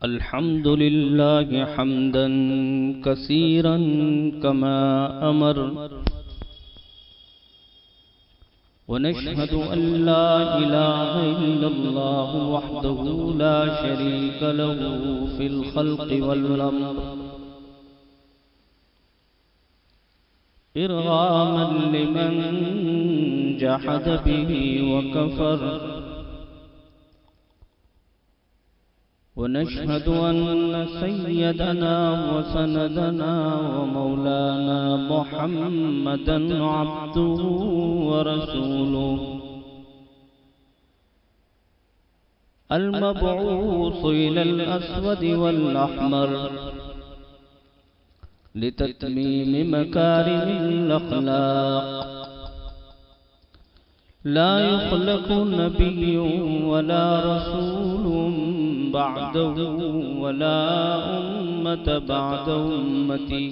الحمد لله حمدا كثيرا كما أمر ونشهد أن لا إله إلا الله وحده لا شريك له في الخلق والأمر إرغاما لمن جحد به وكفر ونشهد أن سيدنا وسندنا ومولانا محمدا عبده ورسوله المبعوث إلى الأسود والأحمر لتتميم مكارم الأخلاق لا يخلق نبي ولا رسول بعده ولا أمة بعد أمتي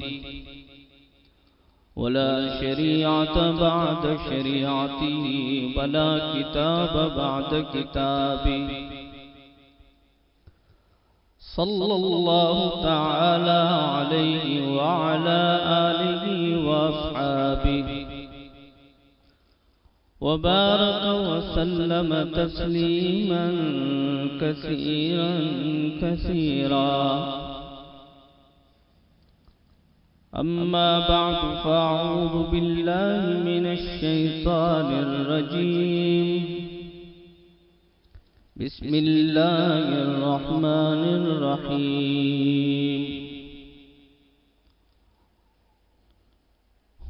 ولا شريعة بعد شريعته ولا كتاب بعد كتابي صلى الله تعالى عليه وعلى آله وأصحابه وبارك وسلم تسليما كثيرا كثيرا أما بعد فأعوذ بالله من الشيطان الرجيم بسم الله الرحمن الرحيم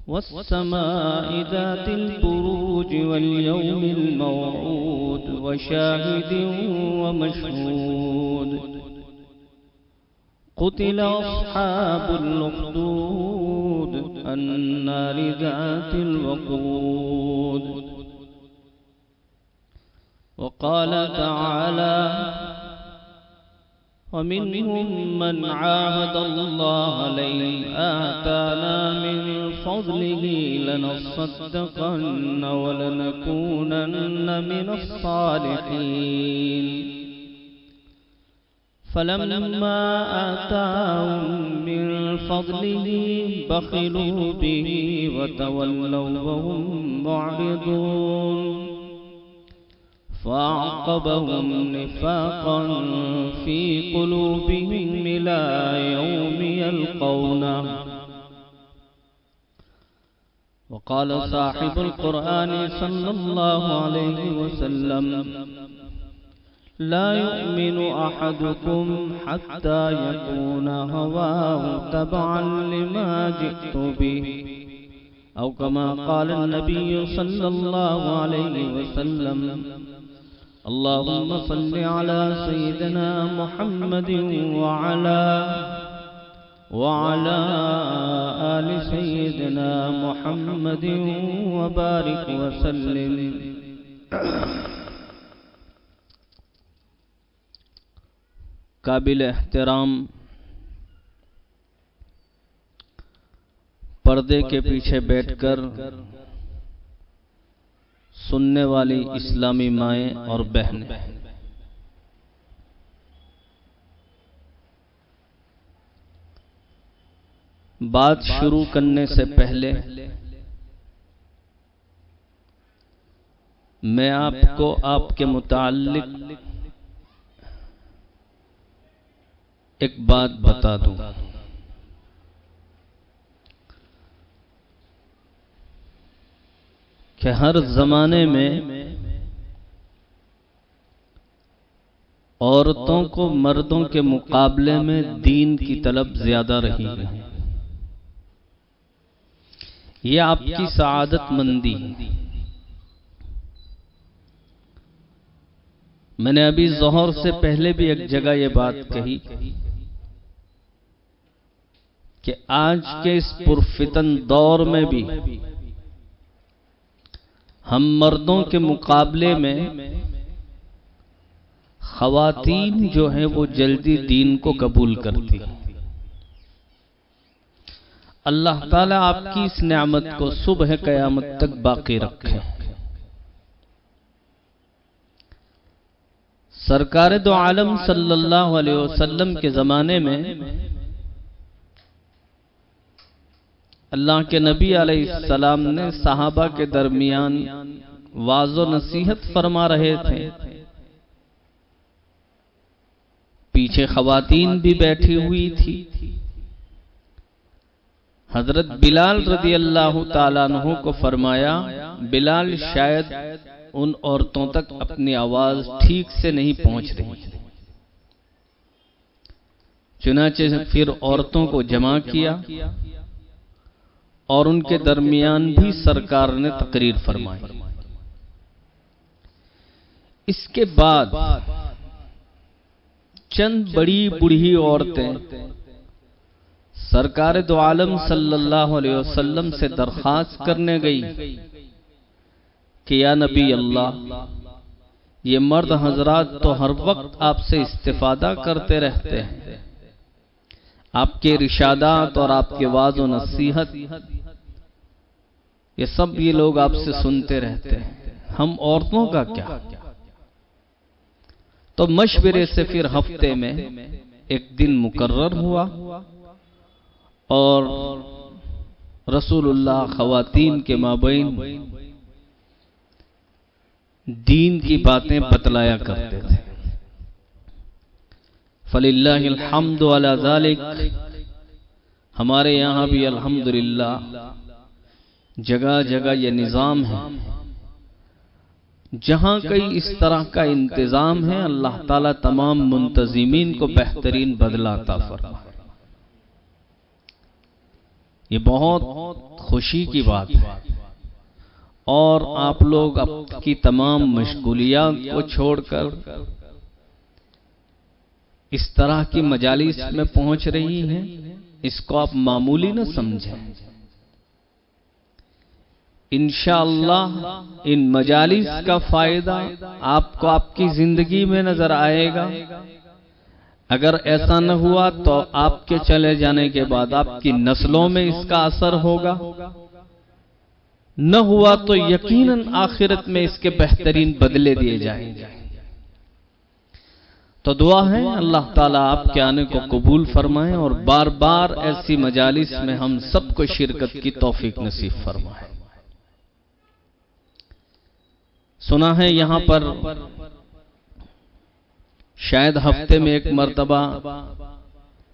والسماء ذات البروج واليوم الموعود وشاهد ومشهود قتل أصحاب الأخدود النار ذات الوقود وقال تعالى ومنهم من عاهد الله لئن آتانا من فضله لنصدقن ولنكونن من الصالحين فلما آتاهم من فضله بخلوا به وتولوا وهم معرضون فأعقبهم نفاقا في قلوبهم إلى يوم يلقونه وقال صاحب القرآن صلى الله عليه وسلم لا يؤمن أحدكم حتى يكون هواه تبعا لما جئت به أو كما قال النبي صلى الله عليه وسلم اللهم صل على سيدنا محمد وعلى آل سيدنا محمد وبارك وسلم قابل احترام پردے کے پیچھے بیٹھ کر سننے والی اسلامی مائیں اور بہنیں، بات شروع کرنے سے پہلے میں آپ کو آپ کے متعلق ایک بات بتا دوں۔ کہ ہر زمانے میں عورتوں کو مردوں کے مقابلے میں دین کی طلب زیادہ رہی ہے۔ یہ آپ کی سعادت مندی ہے۔ میں نے ابھی ظہر سے پہلے بھی ایک جگہ یہ بات کہی کہ آج کے اس پرفتن دور میں بھی ہم مردوں کے مقابلے میں خواتین جو ہیں وہ جلدی دین کو قبول کرتی ہیں۔ اللہ تعالیٰ آپ کی اس نعمت کو صبح قیامت تک باقی رکھے۔ سرکار دو عالم صلی اللہ علیہ وسلم کے زمانے میں اللہ کے نبی علیہ السلام نے صحابہ کے درمیان واعظ و نصیحت فرما رہے تھے. پیچھے خواتین بھی بیٹھی ہوئی تھی. حضرت بلال رضی اللہ تعالیٰ عنہ کو فرمایا بلال شاید ان عورتوں تک اپنی آواز ٹھیک سے نہیں پہنچ رہی. چنانچہ پھر عورتوں کو جمع کیا اور ان کے درمیان بھی سرکار نے تقریر فرمائی. اس کے بعد چند بڑی بوڑھی عورتیں سرکار دو عالم صلی اللہ علیہ وسلم سے درخواست کرنے گئی کہ یا نبی اللہ، یہ مرد حضرات تو ہر وقت آپ سے استفادہ کرتے رہتے ہیں، آپ کے ارشادات اور آپ کے وعظ و نصیحت یہ سب یہ لوگ آپ سے سنتے رہتے ہیں، ہم عورتوں کا کیا؟ تو مشورے سے پھر ہفتے میں ایک دن مقرر ہوا اور رسول اللہ خواتین کے مابین دین کی باتیں بتلایا کرتے تھے. فللہ الحمد علی ذالک، ہمارے یہاں بھی الحمدللہ جگہ جگہ یہ نظام ہے. جہاں کئی اس طرح کا انتظام ہے اللہ تعالیٰ تمام منتظمین کو بہترین بدلہ عطا فرمائے. یہ بہت خوشی کی بات ہے اور آپ لوگ اب کی تمام مشغولیات کو چھوڑ کر اس طرح کی مجالس میں پہنچ رہی ہیں. اس کو آپ معمولی نہ سمجھیں. انشاءاللہ ان مجالس کا فائدہ آپ کو آپ کی زندگی میں نظر آئے گا. اگر ایسا نہ ہوا تو آپ کے چلے جانے کے بعد آپ کی نسلوں میں اس کا اثر ہوگا. نہ ہوا تو یقیناً آخرت میں اس کے بہترین بدلے دیے جائیں گے. تو دعا ہے اللہ تعالیٰ آپ کے آنے کو قبول فرمائیں اور بار بار ایسی مجالس میں ہم سب کو شرکت کی توفیق نصیب فرمائے. سنا ہے یہاں پر شاید ہفتے میں ایک مرتبہ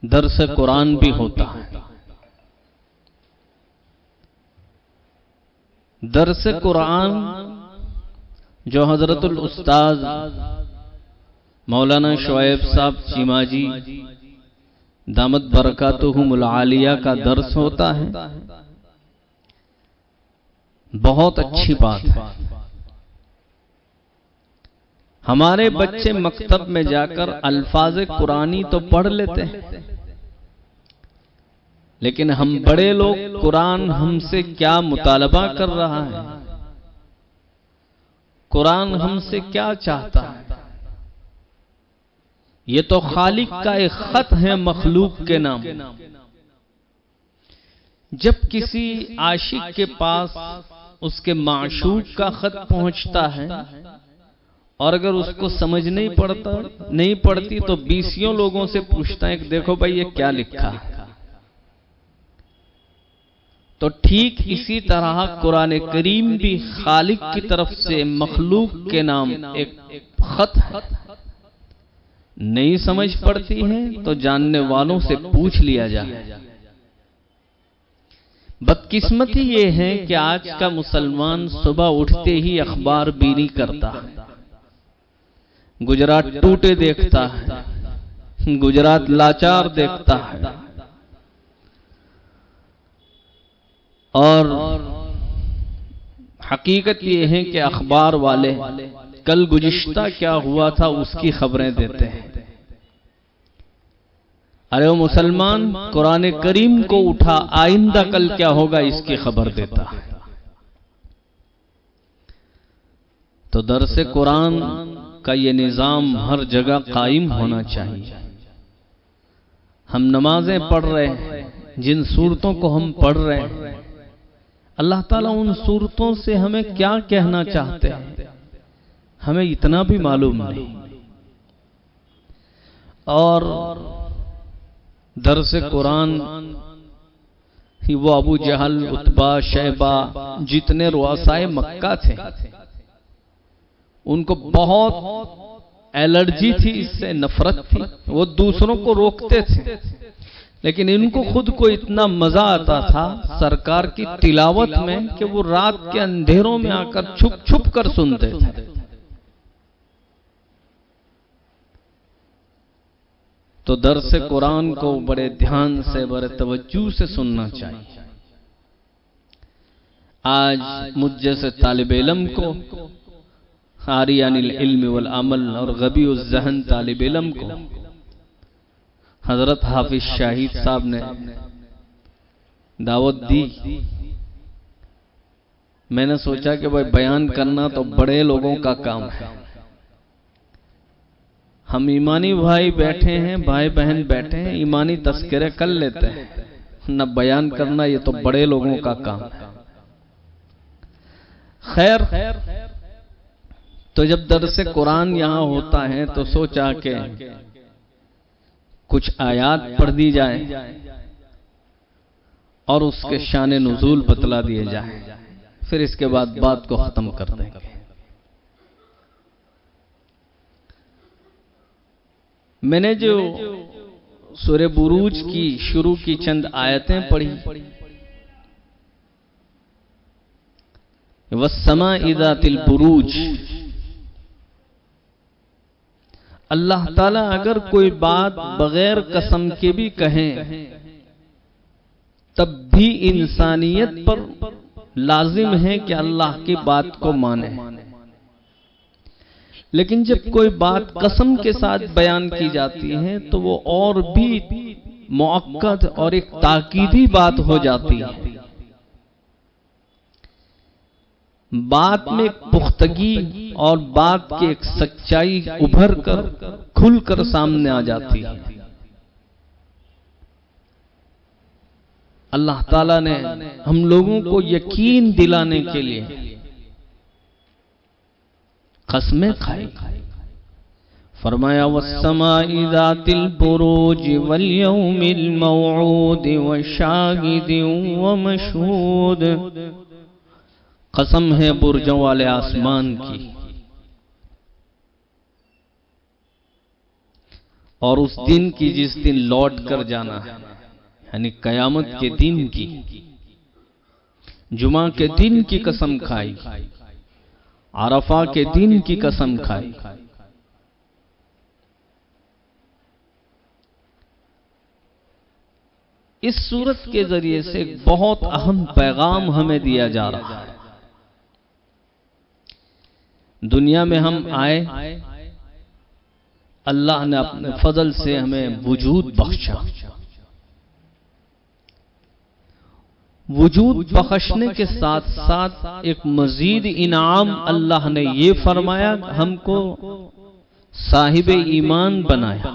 درس قرآن بھی ہوتا ہے. درس قرآن جو حضرت الاستاذ مولانا شعیب صاحب چیمہ جی دامت برکاتہم العالیہ کا درس ہوتا ہے، بہت اچھی بات ہے. ہمارے بچے مکتب میں جا کر الفاظ قرآنی تو پڑھ لیتے ہیں، لیکن ہم بڑے لوگ قرآن ہم سے کیا مطالبہ کر رہا ہے، قرآن ہم سے کیا چاہتا ہے؟ یہ تو خالق کا ایک خط ہے مخلوق کے نام. جب کسی عاشق کے پاس اس کے معشوق کا خط پہنچتا ہے اور اگر اس کو سمجھ نہیں پڑتی تو 20 لوگوں سے پوچھتا ہے کہ دیکھو بھائی یہ کیا لکھا ہے. تو ٹھیک اسی طرح قرآن کریم بھی خالق کی طرف سے مخلوق کے نام ایک خط ہے. نہیں سمجھ پڑتی ہے تو جاننے والوں سے پوچھ لیا جائے. بدقسمتی یہ ہے کہ آج کا مسلمان صبح اٹھتے ہی اخبار بینی کرتا ہے، گجرات ٹوٹے دیکھتا ہے، گجرات لاچار دیکھتا ہے، اور حقیقت یہ ہے کہ اخبار والے کل گزشتہ کیا ہوا تھا اس کی خبریں دیتے ہیں. ارے وہ مسلمان قرآن کریم کو اٹھا، آئندہ کل کیا ہوگا اس کی خبر دیتا ہے. تو درس قرآن کا یہ نظام ہر جگہ قائم ہونا چاہیے. ہم نمازیں پڑھ رہے ہیں، جن صورتوں کو ہم پڑھ رہے ہیں اللہ تعالیٰ ان صورتوں سے ہمیں کیا کہنا چاہتے ہیں ہمیں اتنا بھی معلوم نہیں. اور درس قرآن وہ ابو جہل، عتبہ، شیبہ جتنے رؤسائے مکہ تھے ان کو بہت الرجی تھی، اس سے نفرت تھی، وہ دوسروں کو روکتے تھے، لیکن ان کو خود کو اتنا مزہ آتا تھا سرکار کی تلاوت میں کہ وہ رات کے اندھیروں میں آ کر چھپ چھپ کر سنتے تھے۔ تو درس قرآن کو بڑے دھیان سے، بڑے توجہ سے سننا چاہیے۔ آج مجھ جیسے طالب علم کو، عاریان العلم والعمل اور غبی الذہن طالب علم کو حضرت حافظ شاہد صاحب نے دعوت دی۔ میں نے سوچا کہ بھائی بیان کرنا تو بڑے لوگوں کا کام ہے، ہم ایمانی بھائی بیٹھے ہیں، بھائی بہن بیٹھے ہیں، ایمانی تذکرے کر لیتے ہیں، نہ بیان کرنا یہ تو بڑے لوگوں کا کام ہے۔ خیر، تو جب درس قرآن یہاں ہوتا ہے تو سوچا کہ کچھ آیات پڑھ دی جائیں اور اس کے شان نزول بتلا دیے جائیں، پھر اس کے بعد بات کو ختم کر دیں گے۔ میں نے جو سورہ بروج کی شروع کی چند آیتیں پڑھی، وَالسَّمَاءِ ذَاتِ الْبُرُوجِ، اللہ تعالیٰ اگر کوئی بات بغیر قسم کے بھی کہیں تب بھی انسانیت پر لازم ہے کہ اللہ کی بات کو مانے، لیکن جب کوئی بات قسم کے ساتھ بیان کی جاتی ہے تو وہ اور بھی مؤکد اور ایک تاکیدی بات ہو جاتی ہے، بات میں ایک پختگی اور بات کی ایک سچائی ابھر کر کھل کر سامنے آ جاتی ہے۔ اللہ تعالیٰ نے ہم لوگوں کو یقین دلانے کے لیے قسمیں کھائی، فرمایا وَالسَّمَاءِ ذَاتِ الْبُرُوجِ وَالْيَوْمِ الْمَوْعُودِ وَشَاهِدٍ وَمَشْهُودٍ، قسم ہے برجوں والے آسمان کی اور اس دن کی جس دن لوٹ کر جانا ہے، یعنی قیامت کے دن کی، جمعہ کے دن کی قسم کھائی، عرفہ کے دن کی قسم کھائی۔ اس سورت کے ذریعے سے ایک بہت اہم پیغام ہمیں دیا جا رہا ہے۔ دنیا میں ہم آئے، اللہ نے اپنے فضل سے ہمیں وجود بخشا، وجود بخشنے کے ساتھ ساتھ ایک مزید انعام اللہ نے یہ فرمایا ہم کو صاحب ایمان بنایا،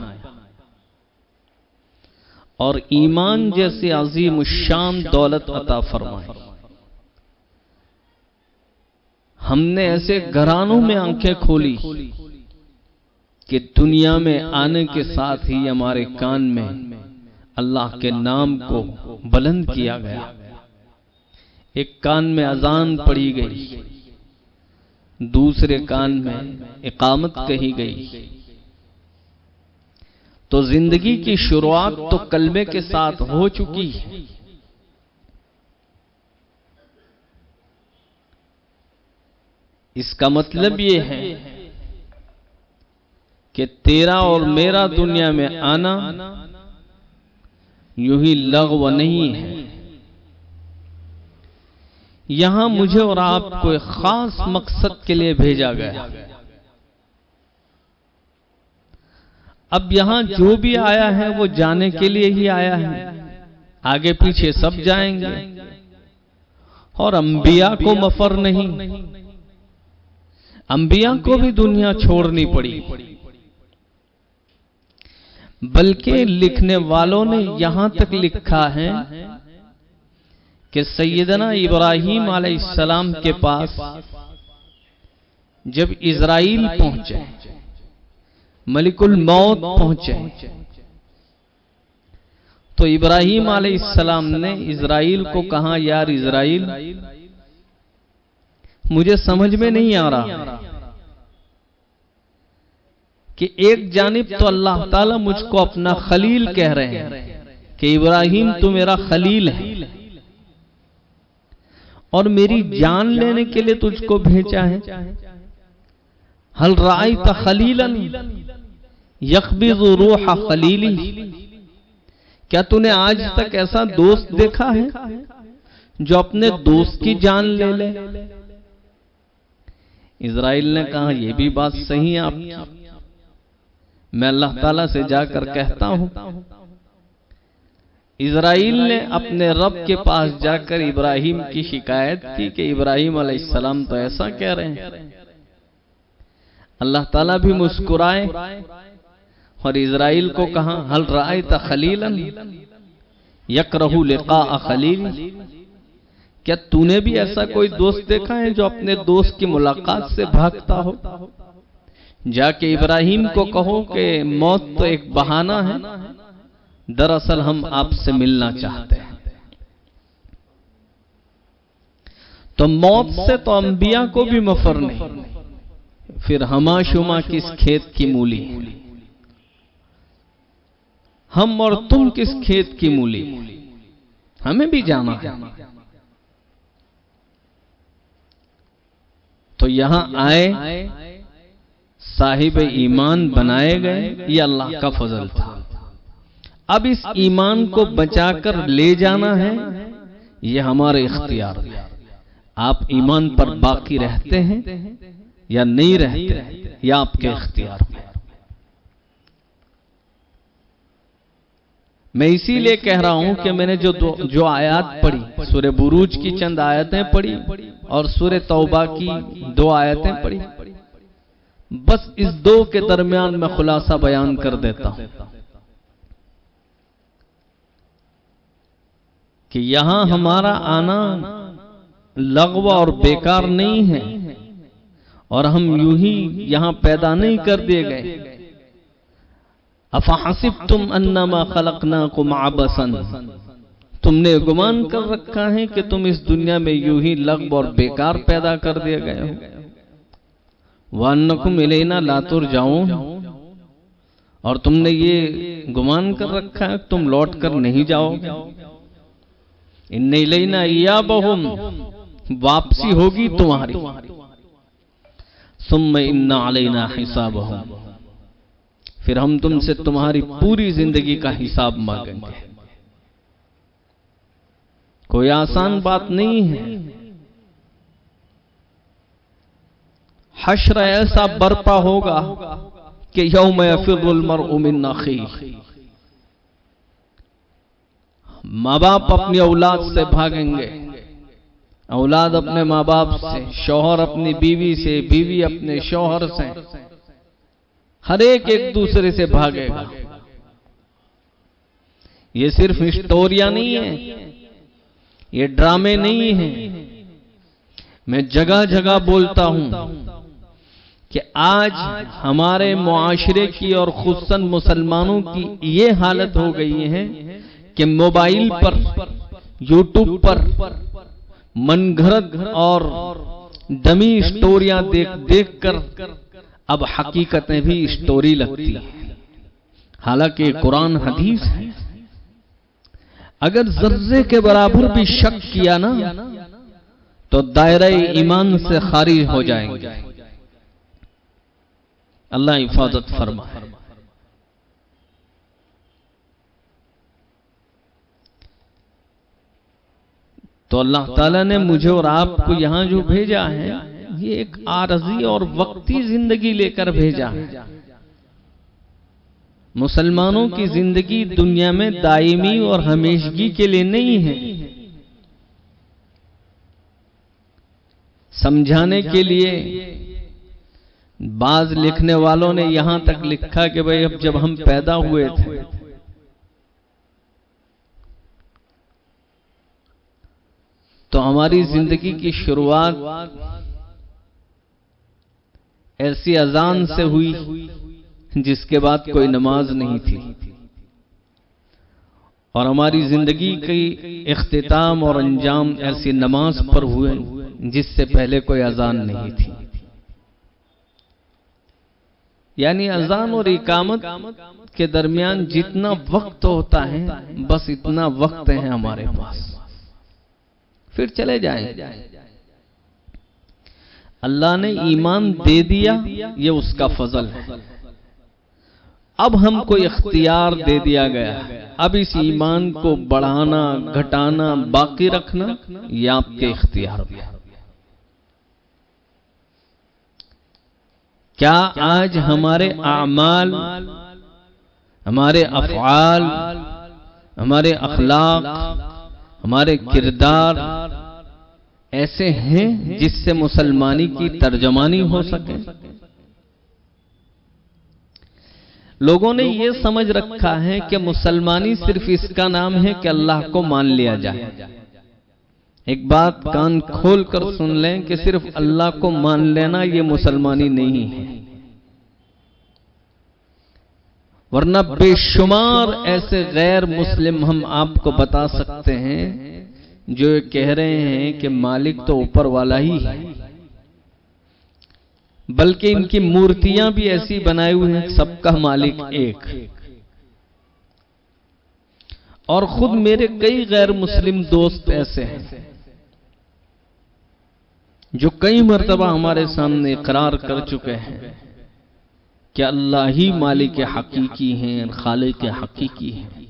اور ایمان جیسے عظیم الشان دولت عطا فرمائی۔ ہم نے ایسے گھرانوں میں آنکھیں کھولی کہ دنیا میں آنے کے ساتھ ہی ہمارے کان میں اللہ کے نام کو بلند کیا گیا، ایک کان میں اذان پڑھی گئی، دوسرے کان میں اقامت کہی گئی، تو زندگی کی شروعات تو کلمے کے ساتھ ہو چکی ہے۔ اس کا مطلب یہ ہے کہ تیرا اور میرا دنیا میں آنا یوں ہی لغو نہیں ہے، یہاں مجھے اور آپ کو ایک خاص مقصد کے لیے بھیجا گیا۔ اب یہاں جو بھی آیا ہے وہ جانے کے لیے ہی آیا ہے، آگے پیچھے سب جائیں گے، اور انبیاء کو مفر نہیں، انبیاء کو بھی دنیا چھوڑنی پڑی، بلکہ لکھنے والوں نے یہاں تک لکھا ہے کہ سیدنا ابراہیم علیہ السلام کے پاس جب اسرائیل پہنچے، ملک الموت پہنچے تو ابراہیم علیہ السلام نے اسرائیل کو کہا یار اسرائیل مجھے سمجھ میں نہیں آ رہا کہ ایک جانب تو اللہ تعالیٰ مجھ کو اپنا خلیل کہہ رہے ہیں کہ ابراہیم تو میرا خلیل ہے اور میری جان لینے کے لیے تجھ کو بھیجا ہے. حل رأیت خلیلا یقبض روح خلیلی، کیا تو نے آج تک ایسا دوست دیکھا ہے جو اپنے دوست کی جان لے لے؟ اسرائیل نے کہا یہ بھی بات صحیح ہے آپ کی، میں اللہ تعالیٰ سے جا کر کہتا ہوں. اسرائیل نے اپنے رب کے پاس جا کر ابراہیم کی شکایت کی کہ ابراہیم علیہ السلام تو ایسا کہہ رہے ہیں. اللہ تعالیٰ بھی مسکرائے اور اسرائیل کو کہا حل رأیت خلیلا یکرہ لقاء خلیل، کیا تو نے بھی ایسا کوئی دوست دیکھا ہے جو اپنے دوست کی ملاقات سے بھاگتا ہو؟ جا کے ابراہیم کو کہو کہ موت تو ایک بہانہ ہے، دراصل ہم آپ سے ملنا چاہتے ہیں. تو موت سے تو انبیاء کو بھی مفر نہیں، پھر ہما شما کس کھیت کی مولی، ہم اور تم کس کھیت کی مولی، ہمیں بھی جانا ہے. تو یہاں آئے صاحب ایمان بنائے گئے، یہ اللہ کا فضل تھا. اب اس ایمان کو بچا کر لے جانا ہے، یہ ہمارے اختیار ہے. آپ ایمان پر باقی رہتے ہیں یا نہیں رہتے، یہ آپ کے اختیار میں. میں اسی لیے کہہ رہا ہوں کہ میں نے جو آیات پڑھی، سورہ بروج کی چند آیتیں پڑھی اور سورہ توبہ کی 2 آیتیں پڑھی، بس اس 2 کے درمیان میں خلاصہ بیان کر دیتا ہوں کہ یہاں ہمارا آنا لغو اور بیکار نہیں ہے اور ہم یوں ہی یہاں پیدا نہیں کر دیے گئے. افحسبتم انما خلقناکم عبثا، تم نے گمان کر رکھا ہے کہ تم اس دنیا میں یوں ہی لغو اور بیکار پیدا کر دیے گئے ہو. وانکم الینا لا ترجعون، اور تم نے یہ گمان کر رکھا ہے کہ تم لوٹ کر نہیں جاؤ گے. ان الینا ایابہم، واپسی ہوگی تمہاری. ثم ان علینا حسابہم، پھر ہم تم سے تمہاری پوری زندگی کا حساب مانگیں گے. کوئی آسان بات نہیں ہے. حشر ایسا برپا ہوگا کہ یوم یفر المرء من اخیہ، ماں باپ اپنی اولاد سے بھاگیں گے، اولاد اپنے ماں باپ سے، شوہر اپنی بیوی سے، بیوی اپنے شوہر سے، ہر ایک دوسرے سے بھاگے گا. یہ صرف ہسٹوریا نہیں ہے، یہ ڈرامے نہیں ہیں. میں جگہ جگہ بولتا ہوں کہ آج ہمارے معاشرے کی اور خصوصاً مسلمانوں کی یہ حالت ہو گئی ہے کہ موبائل پر، یوٹیوب پر من گھڑت اور ڈمی اسٹوریاں دیکھ کر اب حقیقتیں بھی اسٹوری لگتی ہیں، حالانکہ قرآن حدیث ہے. اگر ذرے کے برابر بھی شک کیا نا تو دائرہ ایمان سے خارج ہو جائیں گے. اللہ حفاظت فرمائے. تو اللہ تعالیٰ نے مجھے اور آپ کو یہاں جو بھیجا ہے، یہ ایک عارضی اور وقتی زندگی لے کر بھیجا ہے. مسلمانوں کی زندگی دنیا میں دائمی اور ہمیشگی کے لیے نہیں ہے. سمجھانے کے لیے بعض لکھنے والوں نے یہاں تک لکھا کہ بھئی اب جب ہم پیدا ہوئے تھے تو ہماری زندگی کی شروعات ایسی اذان سے ہوئی جس کے بعد کوئی نماز نہیں تھی، اور ہماری زندگی کی اختتام اور انجام ایسی نماز پر ہوئے جس سے پہلے کوئی اذان نہیں تھی۔ یعنی اذان اور اقامت کے درمیان جتنا وقت ہوتا ہے بس اتنا وقت ہے ہمارے پاس، پھر چلے جائیں۔ اللہ نے ایمان دے دیا، یہ اس کا فضل ہے۔ اب ہم کو اختیار دے دیا گیا، اب اس ایمان کو بڑھانا، گھٹانا، باقی رکھنا یہ آپ کے اختیار میں۔ کیا آج ہمارے اعمال، ہمارے افعال، ہمارے اخلاق، ہمارے کردار ایسے ہیں جس سے مسلمانی کی ترجمانی ہو سکے؟ لوگوں نے یہ سمجھ رکھا ہے کہ مسلمانی صرف اس کا نام ہے کہ اللہ کو مان لیا جائے۔ ایک بات کان کھول کر سن لیں کہ صرف اللہ کو مان لینا یہ مسلمانی نہیں ہے، ورنہ بے شمار ایسے غیر مسلم ہم آپ کو بتا سکتے ہیں جو یہ کہہ رہے ہیں کہ مالک تو اوپر والا ہی ہے، بلکہ ان کی مورتیاں بھی ایسی بنائی ہوئی ہیں سب کا مالک ایک۔ اور خود میرے کئی غیر مسلم دوست ایسے ہیں جو کئی مرتبہ ہمارے سامنے اقرار کر چکے ہیں کہ اللہ ہی مالک حقیقی ہیں، خالق حقیقی ہیں۔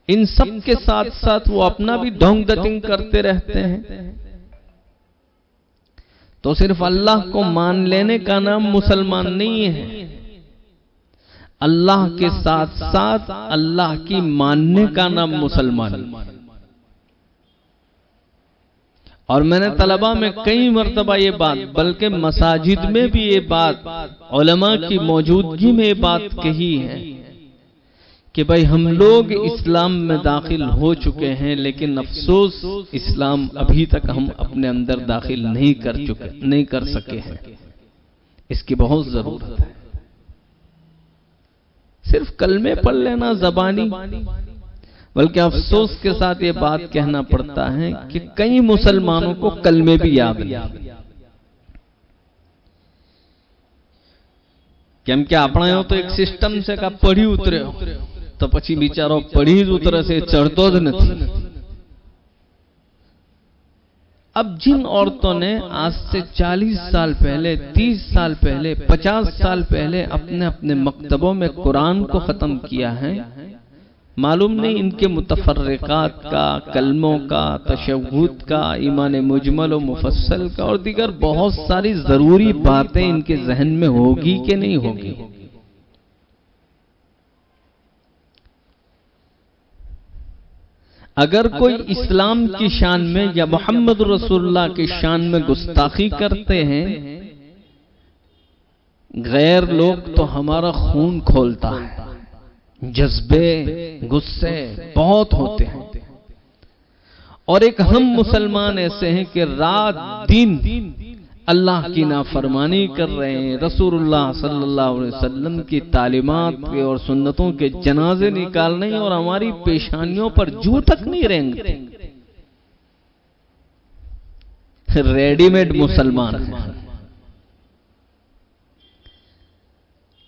ان سب کے ساتھ ساتھ وہ اپنا بھی ڈھونگ ڈٹنگ کرتے رہتے ہیں۔ تو صرف اللہ کو مان لینے کا نام مسلمان نہیں ہے، اللہ کے ساتھ ساتھ اللہ کی ماننے کا نام مسلمان۔ اور میں نے طلباء میں کئی مرتبہ یہ بات، بلکہ مساجد میں بھی یہ بات، علماء کی موجودگی میں یہ بات کہی ہے کہ بھائی ہم لوگ اسلام میں داخل ہو چکے ہیں، لیکن افسوس اسلام ابھی تک ہم اپنے اندر داخل نہیں کر سکے ہیں۔ اس کی بہت ضرورت ہے۔ صرف کلمے پڑھ لینا زبانی، بلکہ افسوس کے ساتھ یہ بات کہنا پڑتا ہے کہ کئی مسلمانوں کو کلمے بھی یاد نہیں۔ કેમ કે આપણે તો એક સિસ્ટમ છે કે પઢી ઉતર્યો તો પછી બિચારો પઢી જ ઉતરે છે, ચડતો જ નથી। اب جن عورتوں نے آج سے 40 سال پہلے، 30 سال پہلے، 50 سال پہلے اپنے اپنے مکتبوں میں قرآن کو ختم کیا ہے، معلوم نہیں ان کے متفرقات کا، کلموں کا، تشہد کا، ایمان مجمل و مفصل کا اور دیگر بہت ساری ضروری باتیں ان کے ذہن میں ہوگی کہ نہیں ہوگی۔ اگر کوئی اسلام کی شان میں یا محمد رسول اللہ کی شان میں گستاخی کرتے ہیں غیر لوگ تو ہمارا خون کھولتا ہے، جذبے، غصے بہت ہوتے ہیں۔ اور ایک ہم مسلمان ایسے ہیں کہ رات دن اللہ کی نافرمانی کر رہے ہیں، رسول اللہ صلی اللہ علیہ وسلم کی تعلیمات کے اور سنتوں کے جنازے نکال رہے ہیں اور ہماری پیشانیوں پر جو تک نہیں رینگتے، ریڈی میڈ مسلمان ہیں۔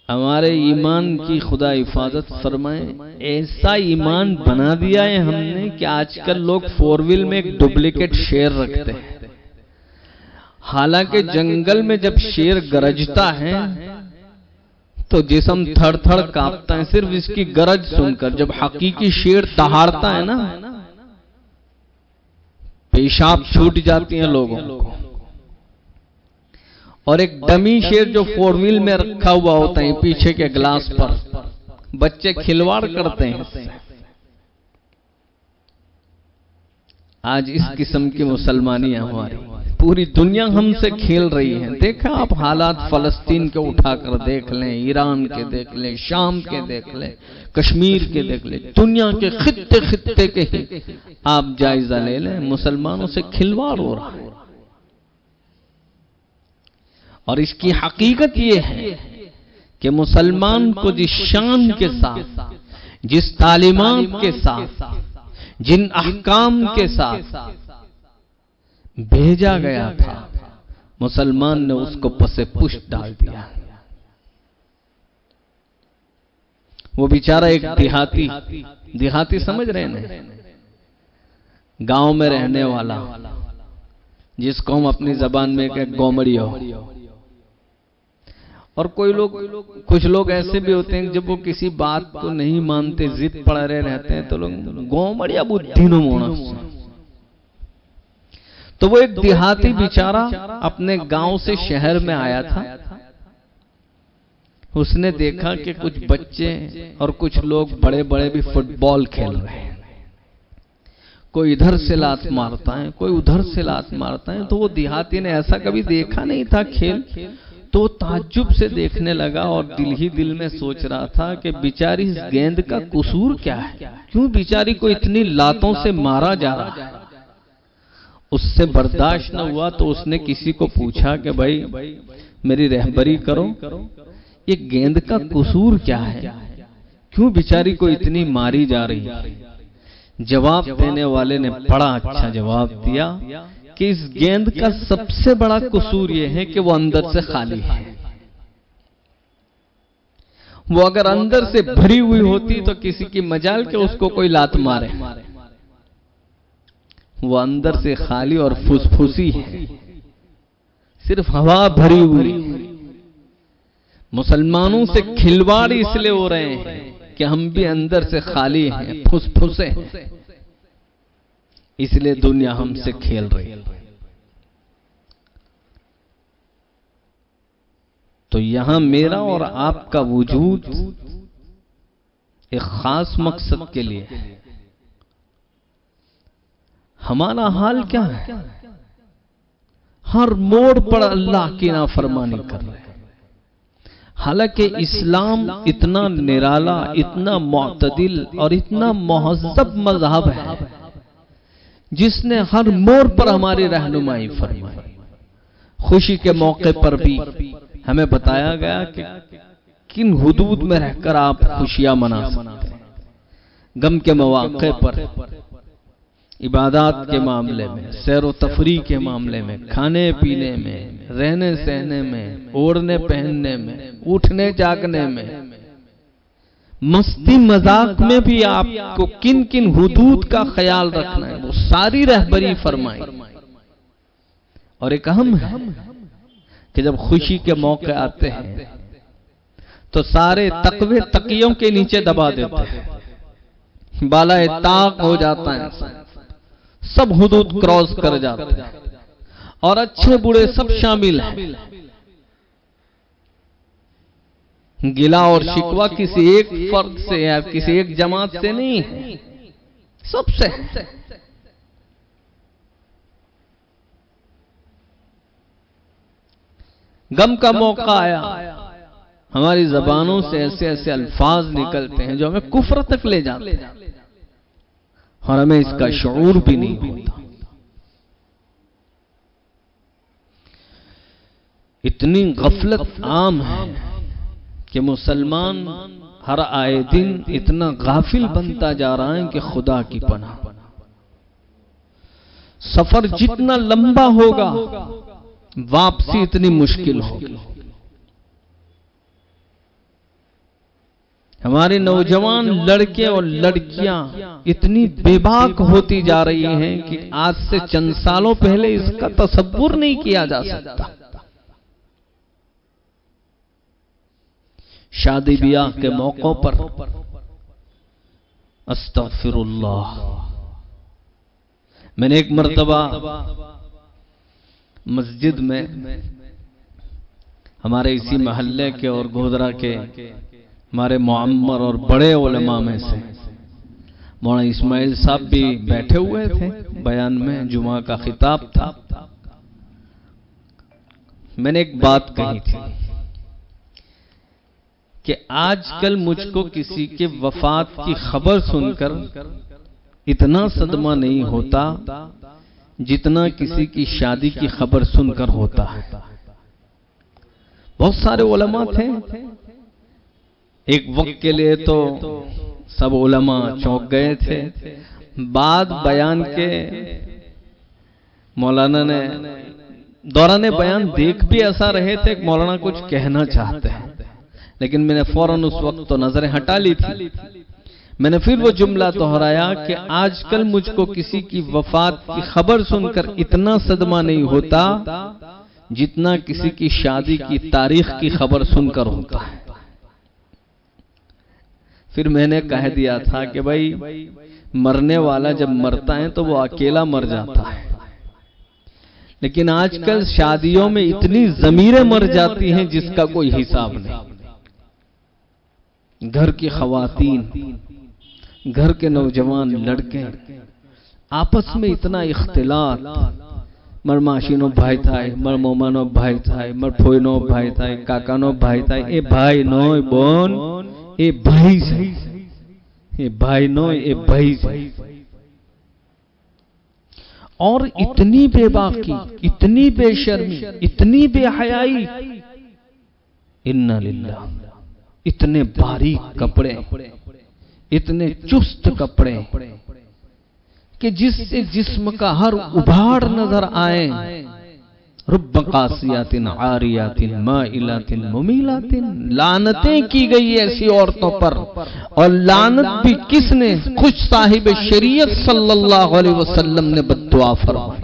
ہمارے ایمان کی خدا حفاظت فرمائے، ایسا ایمان بنا دیا ہے ہم نے کہ آج کل لوگ 4 ویل میں ایک ڈپلیکیٹ شیر رکھتے ہیں، حالانکہ جنگل میں جب شیر گرجتا ہے تو جسم تھڑ تھڑ کانپتا ہے صرف اس کی گرج سن کر۔ جب حقیقی شیر دہاڑتا ہے نا، پیشاب چھوٹ جاتی ہیں لوگوں کو۔ اور ایک ڈمی شیر جو 4 ویل میں رکھا ہوا ہوتا ہے پیچھے کے گلاس پر، بچے کھلواڑ کرتے ہیں۔ آج اس قسم کی مسلمانیاں ہماری پوری دنیا ہم سے کھیل رہی ہے۔ دیکھا آپ حالات فلسطین کے اٹھا کر دیکھ لیں، ایران کے دیکھ لیں، شام کے دیکھ لیں، کشمیر کے دیکھ لیں، دنیا کے خطے خطے کے ہی آپ جائزہ لے لیں، مسلمانوں سے کھلواڑ ہو رہا ہے۔ اور اس کی حقیقت یہ ہے کہ مسلمان کو جس شان کے ساتھ، جس تعلیمات کے ساتھ، جن احکام کے ساتھ بھیجا گیا تھا، مسلمان نے اس کو پس پشت ڈال دیا۔ وہ بیچارہ ایک دیہاتی سمجھ رہے ہیں، گاؤں میں رہنے والا، جس کو ہم اپنی زبان میں کہ گومڑی ہو۔ اور کچھ لوگ ایسے بھی ہوتے ہیں جب وہ کسی بات کو نہیں مانتے، ضد پڑے رہتے ہیں، تو لوگ گومڑیا بدھینو مونا۔ تو وہ ایک دیہاتی بیچارہ اپنے گاؤں سے شہر میں آیا تھا۔ اس نے دیکھا کہ کچھ بچے اور کچھ لوگ بڑے بڑے بھی فٹ بال کھیل رہے ہیں، کوئی ادھر سے لات مارتا ہے، کوئی ادھر سے لات مارتا ہے۔ تو وہ دیہاتی نے ایسا کبھی دیکھا نہیں تھا کھیل، تو تعجب سے دیکھنے لگا اور دل ہی دل میں سوچ رہا تھا کہ بیچاری اس گیند کا قصور کیا ہے، کیوں بیچاری کو اتنی لاتوں سے مارا جا رہا ہے۔ اس سے برداشت نہ ہوا تو اس نے کسی کو پوچھا کہ بھائی میری رہبری کرو، یہ گیند کا قصور کیا ہے، کیوں بیچاری کو اتنی ماری جا رہی ہے؟ جواب دینے والے نے بڑا اچھا جواب دیا کہ اس گیند کا سب سے بڑا قصور یہ ہے کہ وہ اندر سے خالی ہے۔ وہ اگر اندر سے بھری ہوئی ہوتی تو کسی کی مجال کہ اس کو کوئی لات مارے، وہ اندر سے خالی اور پھسپھسی ہے، صرف ہوا بھری ہوئی۔ مسلمانوں سے کھلواڑ اس لیے ہو رہے ہیں کہ ہم بھی اندر سے خالی ہیں، پھسپھسے، اس لیے دنیا ہم سے کھیل رہی ہے۔ تو یہاں میرا اور آپ کا وجود ایک خاص مقصد کے لیے، ہمارا حال کیا ہے؟ ہر موڑ پر اللہ کی نافرمانی کر رہے ہیں۔ حالانکہ اسلام اتنا نرالا، اتنا معتدل اور اتنا مہذب مذہب ہے جس نے ہر موڑ پر ہماری رہنمائی فرمائی۔ خوشی کے موقع پر بھی ہمیں بتایا گیا کہ کن حدود میں رہ کر آپ خوشیاں منا سکتے ہیں۔ غم کے مواقع پر، عبادات کے معاملے میں، سیر و تفریح کے معاملے میں، کھانے پینے میں، رہنے سہنے میں، اوڑھنے پہننے میں، اٹھنے جاگنے میں، مستی مذاق میں بھی آپ کو کن کن حدود کا خیال رکھنا ہے، وہ ساری رہبری فرمائی۔ اور ایک اہم ہے کہ جب خوشی کے موقع آتے ہیں تو سارے تقوی تقیوں کے نیچے دبا دیتے ہیں، بالائے طاق ہو جاتا ہے، سب حدود کراس کر جاتے ہیں، اور اچھے برے سب شامل ہیں۔ گلا اور شکوہ کسی ایک فرد سے یا کسی ایک جماعت سے نہیں ہے، سب سے۔ غم کا موقع آیا، ہماری زبانوں سے ایسے ایسے الفاظ نکلتے ہیں جو ہمیں کفر تک لے جاتے ہیں، اور ہمیں اس کا شعور بھی نہیں ہوتا۔ اتنی غفلت عام ہے کہ مسلمان ہر آئے دن اتنا غافل بنتا جا رہا ہے کہ خدا کی پناہ۔ سفر جتنا لمبا ہوگا واپسی اتنی مشکل ہوگی۔ ہمارے نوجوان لڑکے اور لڑکیاں اتنی بے باک ہوتی جا رہی ہیں کہ آج سے چند سالوں پہلے اس کا تصور نہیں کیا جا سکتا۔ شادی بیاہ کے موقعوں پر استغفر اللہ، میں نے ایک مرتبہ مسجد میں ہمارے اسی محلے کے اور گودرا کے ہمارے معمر اور بڑے علماء میں سے مولانا اسماعیل صاحب بھی بیٹھے ہوئے تھے، بیان میں جمعہ کا خطاب تھا۔ میں نے ایک بات کہی تھی کہ آج کل مجھ کو کسی کے وفات کی خبر سن کر اتنا صدمہ نہیں ہوتا جتنا کسی کی شادی کی خبر سن کر ہوتا ہے۔ بہت سارے علماء تھے، ایک وقت کے لیے تو سب علماء چونک گئے تھے، بعد بیان کے مولانا نے دوران بیان دیکھ بھی ایسا رہے تھے کہ مولانا کچھ کہنا چاہتے ہیں، لیکن میں نے فوراً اس وقت تو نظریں ہٹا لی تھی۔ میں نے پھر وہ جملہ دہرایا کہ آج کل مجھ کو کسی کی وفات کی خبر سن کر اتنا صدمہ نہیں ہوتا جتنا کسی کی شادی کی تاریخ کی خبر سن کر ہوتا ہے۔ پھر میں نے کہہ دیا تھا کہ بھائی مرنے والا جب مرتا ہے تو وہ اکیلا مر جاتا ہے، لیکن آج کل شادیوں میں اتنی ضمیریں مر جاتی ہیں جس کا کوئی حساب نہیں۔ گھر کی خواتین، گھر کے نوجوان لڑکے آپس میں اتنا اختلاط، مر ماشینو بھائی تھائے، مر مومانو بھائی تھائے، مر پھوئنو بھائی تھائے، کاکانو بھائی تھائے، اے بھائی نوئے بون اے بھائی سے، اے بھائی نوئے اے بھائی سے، اور اتنی بے باکی، اتنی بے شرمی، اتنی بے حیائی، انا للہ، اتنے باریک کپڑے، اتنے چست کپڑے کہ جس سے جسم کا ہر ابھاڑ نظر آئے۔ رب قاسیات عاریات مائلات ممیلات، لعنتیں کی گئی ایسی عورتوں پر، اور لعنت بھی کس نے؟ خود صاحب شریعت صلی اللہ علیہ وسلم نے بددعا فرمائی۔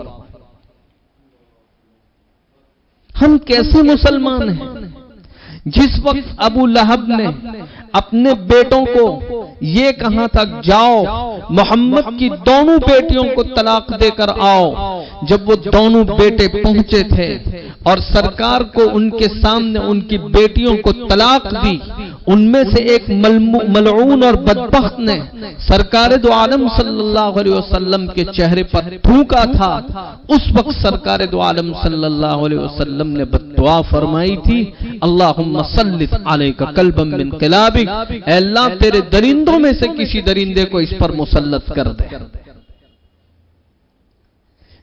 ہم کیسے مسلمان ہیں؟ جس وقت ابو لہب نے اپنے بیٹوں کو یہ کہا تھا جاؤ محمد کی دونوں بیٹیوں کو طلاق دے کر آؤ، جب وہ دونوں بیٹے پہنچے تھے اور سرکار کو ان کے سامنے ان کی بیٹیوں کو طلاق دی، ان میں سے ایک ملعون اور بدبخت نے سرکار دو عالم صلی اللہ علیہ وسلم کے چہرے پر تھوکا تھا۔ اس وقت سرکار دو عالم صلی اللہ علیہ وسلم نے بددعا فرمائی تھی، اللہم سلط علیک کلبا من کلابک، اے اللہ تیرے درندوں میں سے کسی درندے کو اس پر مسلط کر دے۔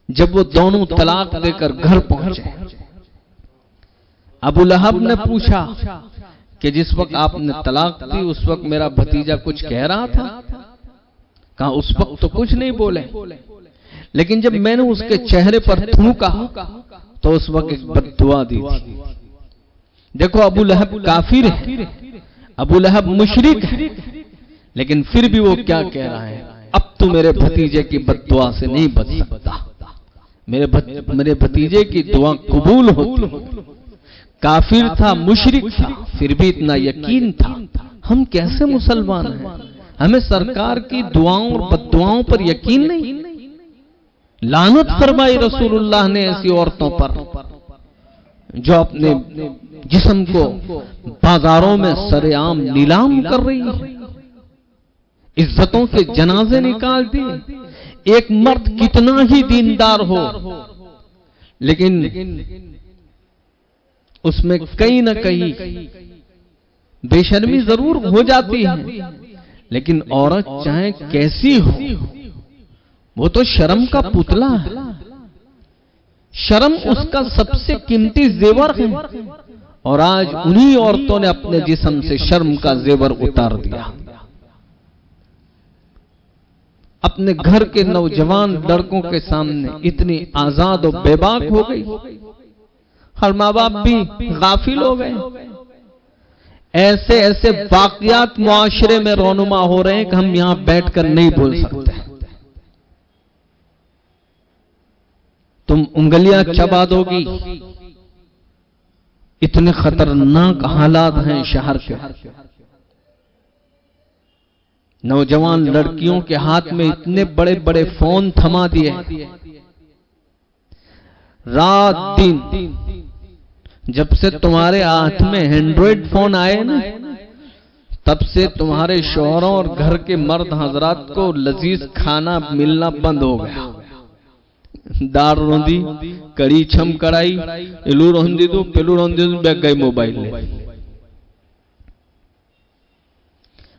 جب وہ دونوں طلاق دے کر گھر پہنچے، ابو لہب نے پوچھا کہ جس وقت آپ نے طلاق دی اس وقت میرا بھتیجا کچھ کہہ رہا تھا؟ کہا اس وقت تو کچھ نہیں بولے، لیکن جب میں نے اس کے چہرے پر تھوکا تو اس وقت ایک بددعا دی تھی۔ دیکھو ابو لہب کافر ہے، ابو لہب مشرک ہے، لیکن پھر بھی وہ کیا کہہ رہا ہے؟ اب تو میرے بھتیجے کی بددعا سے نہیں بچ سکتا، میرے بھتیجے کی دعا قبول ہوتی۔ کافر تھا، مشرک تھا، پھر بھی اتنا یقین تھا۔ ہم کیسے مسلمان ہیں؟ ہمیں سرکار کی دعاؤں اور بددعاؤں پر یقین نہیں۔ لعنت فرمائی رسول اللہ نے ایسی عورتوں پر جو اپنے جسم کو بازاروں میں سر عام نیلام کر رہی ہے، عزتوں کے جنازے نکال دیے۔ ایک مرد کتنا ہی دیندار ہو، لیکن اس میں کہیں نہ کہیں بے شرمی ضرور ہو جاتی ہے، لیکن عورت چاہے کیسی ہو وہ تو شرم کا پتلا ہے۔ شرم اس کا سب سے قیمتی زیور ہے، اور آج انہی عورتوں نے اپنے جسم سے شرم کا زیور اتار دیا۔ اپنے گھر کے نوجوان لڑکوں کے سامنے اتنی آزاد و بے باک ہو گئی، ہر ماں باپ بھی غافل ہو گئے۔ ایسے ایسے واقعات معاشرے میں رونما ہو رہے ہیں کہ ہم یہاں بیٹھ کر نہیں بول سکتے۔ تم انگلیاں چبا دو گی، اتنے خطرناک حالات ہیں شہر کے۔ نوجوان لڑکیوں کے ہاتھ میں اتنے بڑے بڑے فون تھما دیے، رات دن جب سے تمہارے ہاتھ میں اینڈرائڈ فون آئے نا، تب سے تمہارے شوہروں اور گھر کے مرد حضرات کو لذیذ کھانا ملنا بند ہو گیا۔ دار روندی، کڑی چھم کڑائی، الو روندی دو پلو روندی دو، بیک گئی موبائل لے۔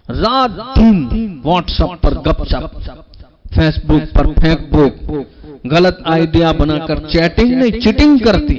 رات دن واٹس ایپ پر گپ شپ، فیس بک پر پھینک بک، غلط آئیڈیا بنا کر چیٹنگ نہیں چیٹنگ کرتی۔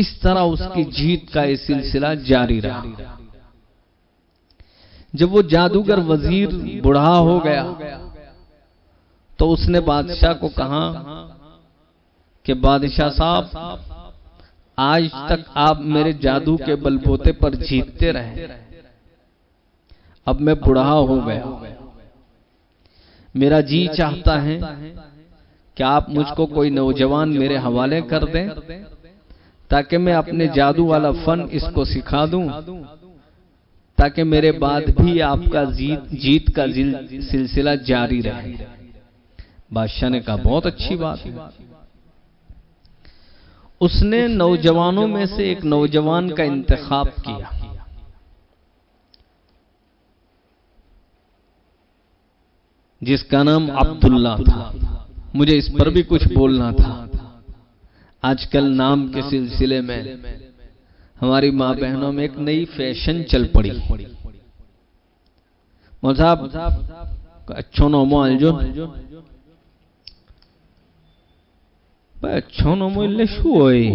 اس طرح اس کی جیت کا یہ سلسلہ جاری رہا۔ جب وہ جادوگر وزیر بوڑھا ہو گیا تو اس نے بادشاہ کو کہا کہ بادشاہ صاحب، آج تک آپ میرے جادو کے بلبوتے پر جیتتے رہے، اب میں بوڑھا ہو گیا، میرا جی چاہتا ہے کہ آپ مجھ کو کوئی نوجوان میرے حوالے کر دیں تاکہ میں اپنے جادو والا فن اس کو سکھا دوں، تاکہ میرے بعد بھی آپ کا جیت کا سلسلہ جاری رہے۔ بادشاہ نے کہا بہت اچھی بات ہے۔ اس نے نوجوانوں میں سے ایک نوجوان کا انتخاب کیا۔ جس کا نام عبداللہ تھا۔ مجھے اس پر بھی کچھ بولنا تھا۔ آج کل نام کے سلسلے میں ہماری ماں بہنوں میں ایک نئی فیشن چل پڑی۔ مذہب اچھو نومو الجو اچھو نومو اللہ شو ہوئی،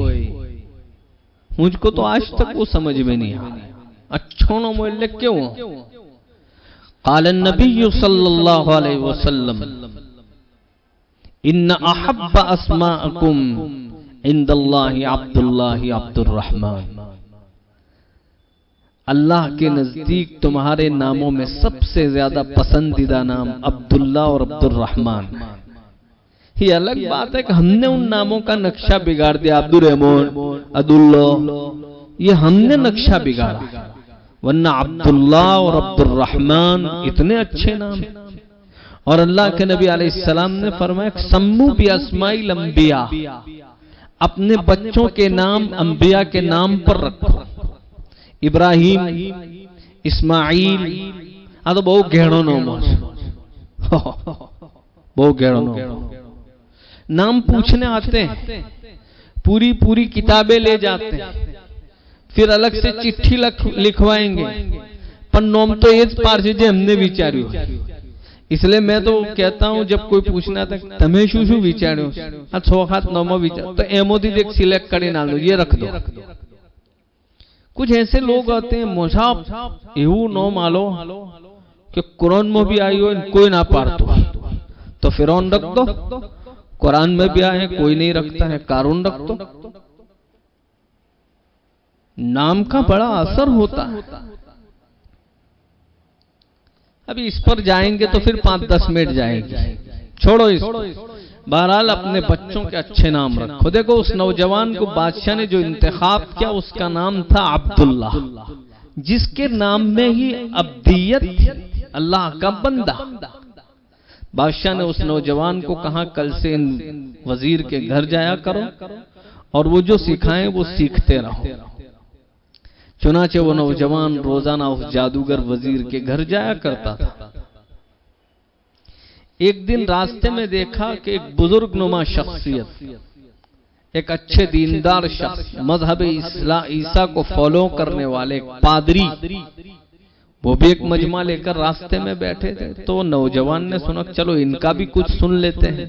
مجھ کو تو آج تک وہ سمجھ میں نہیں آیا اچھو نومو اللہ کیوں؟ قال النبی صلی اللہ علیہ وسلم ان احب اسماءکم عند اللہ عبداللہ عبد الرحمن، اللہ کے نزدیک تمہارے ناموں میں سب سے زیادہ پسندیدہ نام عبداللہ اور عبد الرحمن۔ یہ الگ بات ہے کہ ہم نے ان ناموں کا نقشہ بگاڑ دیا، عبد الرحمن، عبداللہ، یہ ہم نے نقشہ بگاڑا، ورنہ عبداللہ اور عبد الرحمن اتنے اچھے نام۔ اور اللہ کے نبی علیہ السلام نے فرمایا سمو باسماء الانبیاء، اپنے بچوں کے نام انبیاء کے نام پر رکھو۔ ابراہیم، اسماعیل، تو بہت گھیڑو نام، بہت گھیڑو نام، نام پوچھنے آتے ہیں، پوری کتابیں لے جاتے ہیں، پھر الگ سے چٹھی لکھوائیں گے، پر نوم تو ایج پار سے ہم نے وچاریو۔ اس لئے میں تو کہتا ہوں جب کوئی پوچھنا تھا تمہیں شو وچاریو، چھوخات نومو وچاریو، تو ایمو دی دیکھ سلیکٹ کرے نہ لو، یہ رکھ دو۔ کچھ ایسے لوگ آتے ہیں مصحف ایہو نوم آلو کہ قرآن میں بھی آئی ہو کوئی نہ پارتو، تو فرعون رکھ دو، قرآن میں بھی آئے کوئی نہیں رکھتا ہے، قارون رکھ دو۔ نام کا بڑا اثر ہوتا ہے۔ ابھی اس پر جائیں گے تو پھر 5-10 منٹ جائیں گے، چھوڑو اس کو۔ بہرحال اپنے بچوں کے اچھے نام رکھو۔ دیکھو اس نوجوان کو بادشاہ نے جو انتخاب کیا اس کا نام تھا عبداللہ، جس کے نام میں ہی عبدیت، اللہ کا بندہ۔ بادشاہ نے اس نوجوان کو کہا کل سے ان وزیر کے گھر جایا کرو اور وہ جو سکھائیں وہ سیکھتے رہو۔ چنانچہ وہ نوجوان روزانہ اس جادوگر وزیر کے گھر جایا کرتا تھا۔ ایک دن راستے میں دیکھا کہ ایک بزرگ نما شخصیت، ایک اچھے دیندار شخص، مذہب عیسیٰ کو فالو کرنے والے پادری، وہ بھی ایک مجمع لے کر راستے میں بیٹھے تھے۔ تو نوجوان نے سنا چلو ان کا بھی کچھ سن لیتے ہیں۔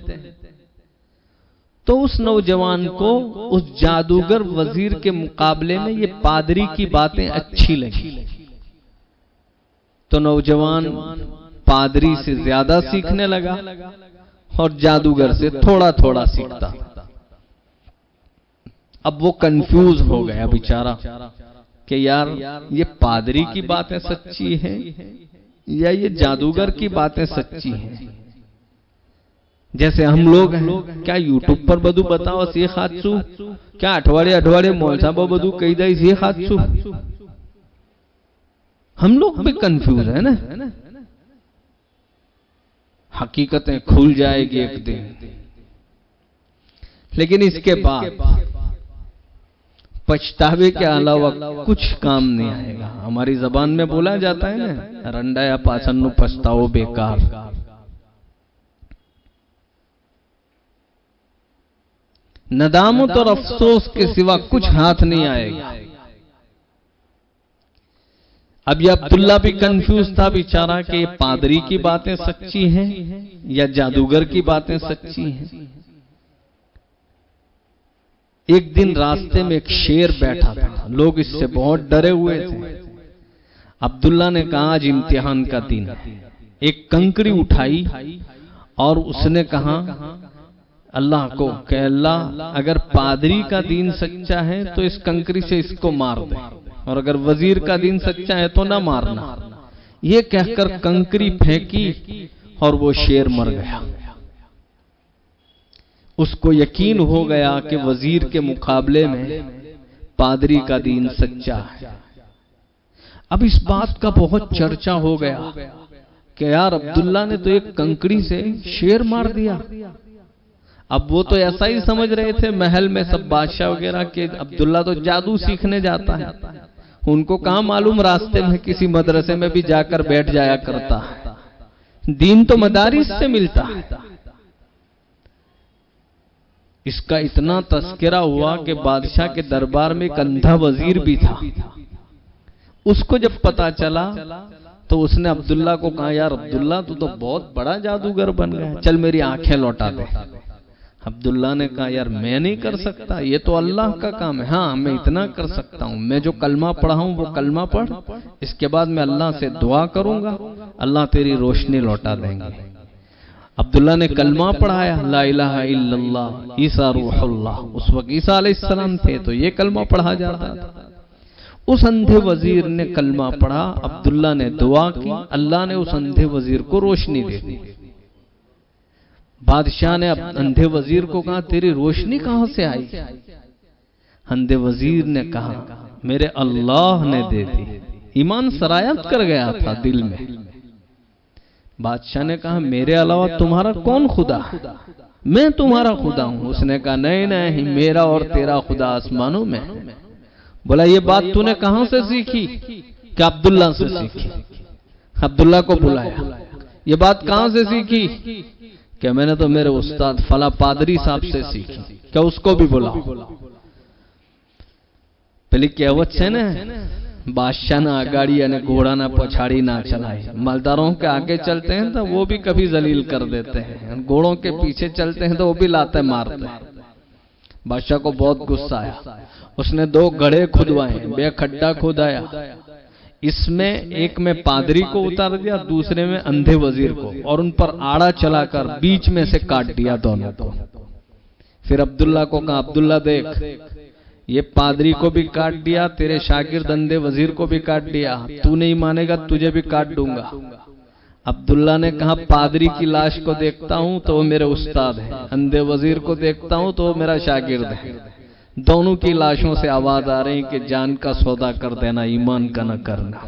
تو اس نوجوان کو اس جادوگر وزیر کے مقابلے میں یہ پادری کی باتیں اچھی لگی، تو نوجوان پادری سے زیادہ سیکھنے لگا اور جادوگر سے تھوڑا سیکھتا۔ اب وہ کنفیوز ہو گیا بیچارہ کہ یار یہ پادری کی باتیں سچی ہیں یا یہ جادوگر کی باتیں سچی ہیں۔ جیسے ہم لوگ ہیں، کیا یوٹیوب پر بدو بتاو سی خاتسو، کیا اٹھواڑے مول صاحب بدو کئی دائی سی خاتسو، ہم لوگ بھی کنفیوز ہیں نا۔ حقیقتیں کھل جائے گی ایک دن، لیکن اس کے بعد پچھتاوے کے علاوہ کچھ کام نہیں آئے گا۔ ہماری زبان میں بولا جاتا ہے نا رنڈا یا پاسن نو پچھتاو بیکار۔ ندامت اور افسوس کے سوا کچھ ہاتھ نہیں آئے گا۔ اب یہ عبداللہ بھی کنفیوز تھا بیچارہ کہ یہ پادری کی باتیں سچی ہیں یا جادوگر کی باتیں سچی ہیں۔ ایک دن راستے میں ایک شیر بیٹھا تھا، لوگ اس سے بہت ڈرے ہوئے تھے۔ عبداللہ نے کہا آج امتحان کا دن، ایک کنکری اٹھائی اور اس نے کہا اللہ کو کہ اللہ اگر پادری کا دین سچا ہے تو اس کنکری سے اس کو مار دے، اور اگر وزیر کا دین سچا ہے تو نہ مارنا۔ یہ کہہ کر کنکری پھینکی اور وہ شیر مر گیا۔ اس کو یقین ہو گیا کہ وزیر کے مقابلے میں پادری کا دین سچا ہے۔ اب اس بات کا بہت چرچا ہو گیا کہ یار عبداللہ نے تو ایک کنکری سے شیر مار دیا۔ اب وہ تو ایسا ہی سمجھ رہے تھے محل میں سب بادشاہ وغیرہ کہ عبداللہ تو جادو سیکھنے جاتا ہے، ان کو کہاں معلوم راستے میں کسی مدرسے میں بھی جا کر بیٹھ جایا کرتا ہے، دین تو مدارس سے ملتا ہے۔ اس کا اتنا تذکرہ ہوا کہ بادشاہ کے دربار میں ایک اندھا وزیر بھی تھا، اس کو جب پتا چلا تو اس نے عبداللہ کو کہا یار عبداللہ تو بہت بڑا جادوگر بن گیا، چل میری آنکھیں لوٹا دے۔ عبداللہ نے کہا یار میں نہیں کر سکتا، یہ تو اللہ کا کام ہے۔ ہاں میں اتنا کر سکتا ہوں، میں جو کلمہ پڑھا ہوں وہ کلمہ پڑھ، اس کے بعد میں اللہ سے دعا کروں گا، اللہ تیری روشنی لوٹا دیں گے۔ عبداللہ نے کلمہ پڑھایا لا الہ الا اللہ عیسیٰ روح اللہ، اس وقت عیسیٰ علیہ السلام تھے تو یہ کلمہ پڑھا جاتا تھا۔ اس اندھے وزیر نے کلمہ پڑھا، عبداللہ نے دعا کی، اللہ نے اس اندھے وزیر کو روشنی دے دی۔ بادشاہ نے اندھے وزیر کو کہا تیری روشنی کہاں سے آئی؟ اندھے وزیر نے کہا میرے اللہ نے دے دی، ایمان سرایت کر گیا تھا دل میں۔ بادشاہ نے کہا میرے علاوہ تمہارا کون خدا؟ میں تمہارا خدا ہوں۔ اس نے کہا نہیں نہیں، میرا اور تیرا خدا آسمانوں میں۔ بولا یہ بات تو نے کہاں سے سیکھی؟ کہ عبداللہ سے سیکھی۔ عبداللہ کو بلایا، یہ بات کہاں سے سیکھی؟ کہ میں نے تو میرے استاد فلاں پادری صاحب سے سیکھی۔ کہ اس کو بھی بلاؤ۔ پہلی کہوت سے نا بادشاہ نہ آگاڑی یعنی گھوڑا نہ پچھاڑی نہ چلائے، مالداروں کے آگے چلتے ہیں تو وہ بھی کبھی ذلیل کر دیتے ہیں، گھوڑوں کے پیچھے چلتے ہیں تو وہ بھی لاتے مارتے ہیں۔ بادشاہ کو بہت غصہ آیا، اس نے 2 گڑھے کھدوائے، بے کھڈا کھدایا، اس میں ایک میں پادری کو اتار دیا، دوسرے میں اندھے وزیر کو، اور ان پر آڑا چلا کر بیچ میں سے کاٹ دیا دونوں کو۔ پھر عبداللہ کو کہا عبداللہ دیکھ یہ پادری کو بھی کاٹ دیا، تیرے شاگرد اندھے وزیر کو بھی کاٹ دیا، تو نہیں مانے گا تجھے بھی کاٹ دوں گا۔ عبداللہ نے کہا پادری کی لاش کو دیکھتا ہوں تو وہ میرے استاد ہے، اندھے وزیر کو دیکھتا ہوں تو وہ میرا شاگرد ہے، دونوں کی لاشوں سے آواز آ رہی کہ جان کا سودا کر دینا، ایمان کا نہ کرنا۔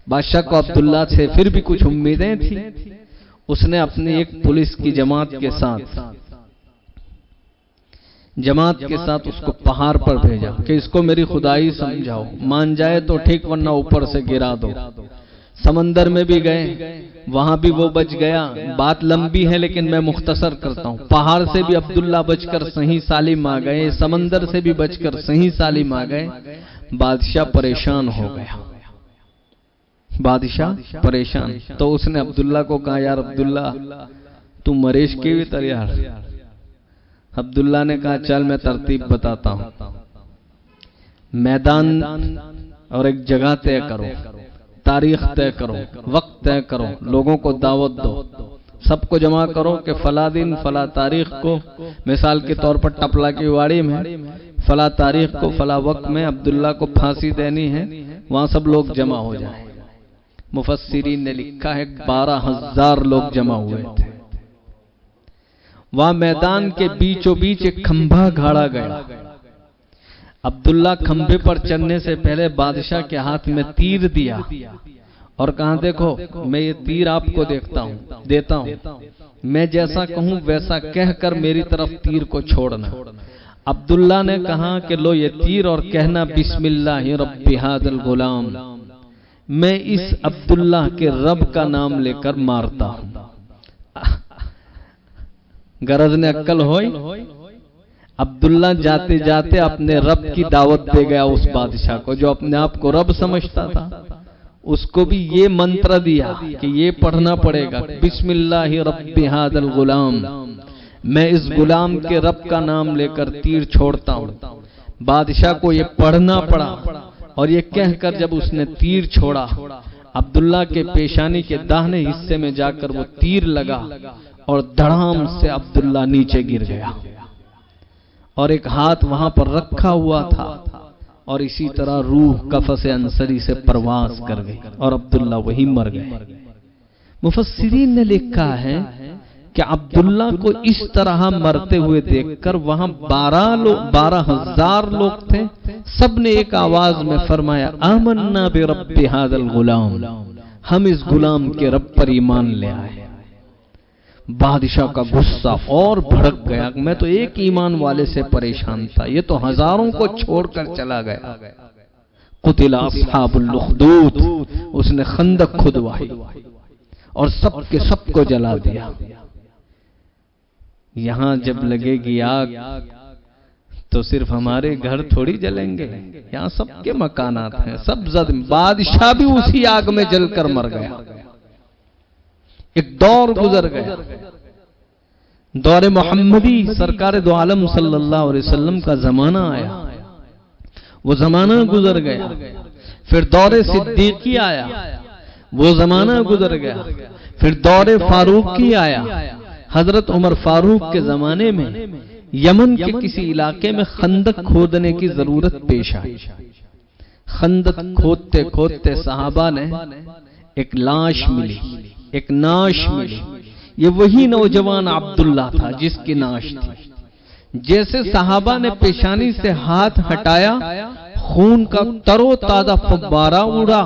بادشاہ کو عبداللہ سے پھر بھی کچھ امیدیں تھی، اس نے اپنی ایک پولیس کی جماعت کے ساتھ اس کو پہاڑ پر بھیجا کہ اس کو میری خدائی سمجھاؤ، مان جائے تو ٹھیک ورنہ اوپر سے گرا دو۔ سمندر میں بھی گئے، وہاں بھی وہ بچ گیا۔ بات لمبی ہے لیکن میں مختصر کرتا ہوں۔ پہاڑ سے بھی عبداللہ بچ کر صحیح سالم آ گئے، سمندر سے بھی بچ کر صحیح سالم آ گئے۔ بادشاہ پریشان ہو گیا، بادشاہ پریشان، تو اس نے عبداللہ کو کہا یار عبداللہ تم مریش کی بھی تیار؟ عبداللہ نے کہا چل میں ترتیب بتاتا ہوں، میدان اور ایک جگہ طے کرو، تاریخ طے کرو، وقت طے کرو، لوگوں کو دعوت دو، سب کو جمع کرو کہ فلاں دن فلاں تاریخ کو، مثال کے طور پر ٹپلا کی واڑی میں فلاں تاریخ کو فلاں وقت میں عبداللہ کو پھانسی دینی ہے، وہاں سب لوگ جمع ہو جائیں۔ مفسرین نے لکھا ہے 12,000 لوگ جمع ہوئے تھے۔ وہاں میدان کے بیچوں بیچ ایک کھمبا گھاڑا گیا۔ عبداللہ کھمبے پر چڑھنے سے پہلے بادشاہ کے ہاتھ میں تیر دیا اور کہا دیکھو میں یہ تیر آپ کو دیتا ہوں، میں جیسا کہوں ویسا کہہ کر میری طرف تیر کو چھوڑنا۔ عبداللہ نے کہا کہ لو یہ تیر اور کہنا بسم اللہ رب ھذا الغلام، میں اس عبداللہ کے رب کا نام لے کر مارتا ہوں۔ غرض نے عقل ہوئی، عبداللہ جاتے جاتے اپنے رب کی دعوت دے گیا اس بادشاہ کو جو اپنے آپ کو رب سمجھتا تھا، اس کو بھی یہ منتر دیا کہ یہ پڑھنا پڑے گا بسم اللہ رب ھذا الغلام، میں اس غلام کے رب کا نام لے کر تیر چھوڑتا ہوں۔ بادشاہ کو یہ پڑھنا پڑا اور یہ کہہ کر جب اس نے تیر چھوڑا، عبداللہ کے پیشانی کے داہنے حصے میں جا کر وہ تیر لگا اور دھڑام سے عبداللہ نیچے گر گیا، اور ایک ہاتھ وہاں پر رکھا ہوا تھا، اور اسی طرح روح قفس انصری سے پرواز کر گئی اور عبداللہ وہی مر گئے۔ مفسرین نے لکھا ہے کہ عبداللہ کو اس طرح مرتے ہوئے دیکھ کر وہاں 12,000 لوگ تھے، سب نے ایک آواز میں فرمایا آمنا برب ھذا الغلام، ہم اس غلام کے رب پر ایمان لے آئے۔ بادشاہ کا غصہ اور بھڑک گیا، میں تو ایک ایمان والے سے پریشان تھا، یہ تو ہزاروں کو چھوڑ کر چلا گیا۔ قتل اصحاب الاخدود، اس نے خندق کھدوائی اور سب کے سب کو جلا دیا۔ یہاں جب لگے گی آگ تو صرف ہمارے گھر تھوڑی جلیں گے، یہاں سب کے مکانات ہیں، سب زد۔ بادشاہ بھی اسی آگ میں جل کر مر گیا۔ ایک دور گزر گیا، دور محمدی، سرکار دو عالم صلی اللہ علیہ وسلم کا زمانہ آیا، وہ زمانہ گزر گیا۔ پھر دور صدیقی آیا، وہ زمانہ گزر گیا۔ پھر دور فاروقی آیا، حضرت عمر فاروق کے زمانے میں یمن کے کسی علاقے میں خندق کھودنے کی ضرورت پیش آئی۔ خندق کھودتے کھودتے صحابہ نے ایک لاش ملی، ایک ناش ملی، یہ وہی نوجوان عبداللہ تھا جس کی ناش تھی۔ جیسے صحابہ نے پیشانی سے ہاتھ ہٹایا، خون کا ترو تازہ فوارہ اڑا،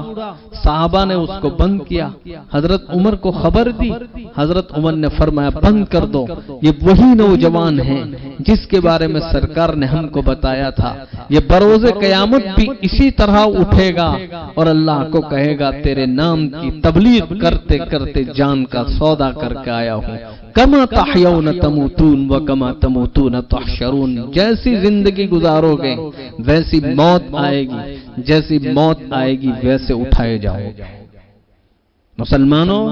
صحابہ نے اس کو بند کیا، حضرت عمر کو خبر دی، حضرت عمر نے فرمایا بند کر دو، یہ وہی نوجوان ہیں جس کے بارے میں سرکار نے ہم کو بتایا تھا، یہ بروز قیامت بھی اسی طرح اٹھے گا اور اللہ کو کہے گا تیرے نام کی تبلیغ کرتے کرتے جان کا سودا کر کے آیا ہوں۔ کما تحیون تموتون وکما تموتون تحشرون، جیسی زندگی گزارو گے ویسی موت آئے گی، جیسی موت آئے گی ویسے اٹھائے جاؤ گے۔ مسلمانوں،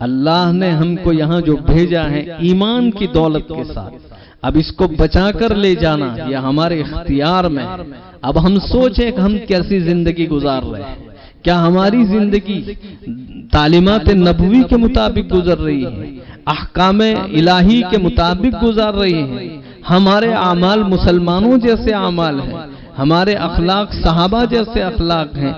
اللہ نے ہم کو یہاں جو بھیجا ہے ایمان کی دولت کے ساتھ، اب اس کو بچا کر لے جانا یہ ہمارے اختیار میں۔ اب ہم سوچیں کہ ہم کیسی زندگی گزار رہے ہیں، کیا ہماری زندگی تعلیمات نبوی کے مطابق گزر رہی ہے، احکام الہی کے مطابق گزار رہی ہے؟ ہمارے اعمال مسلمانوں جیسے اعمال ہیں، ہمارے اخلاق صحابہ جیسے اخلاق ہیں؟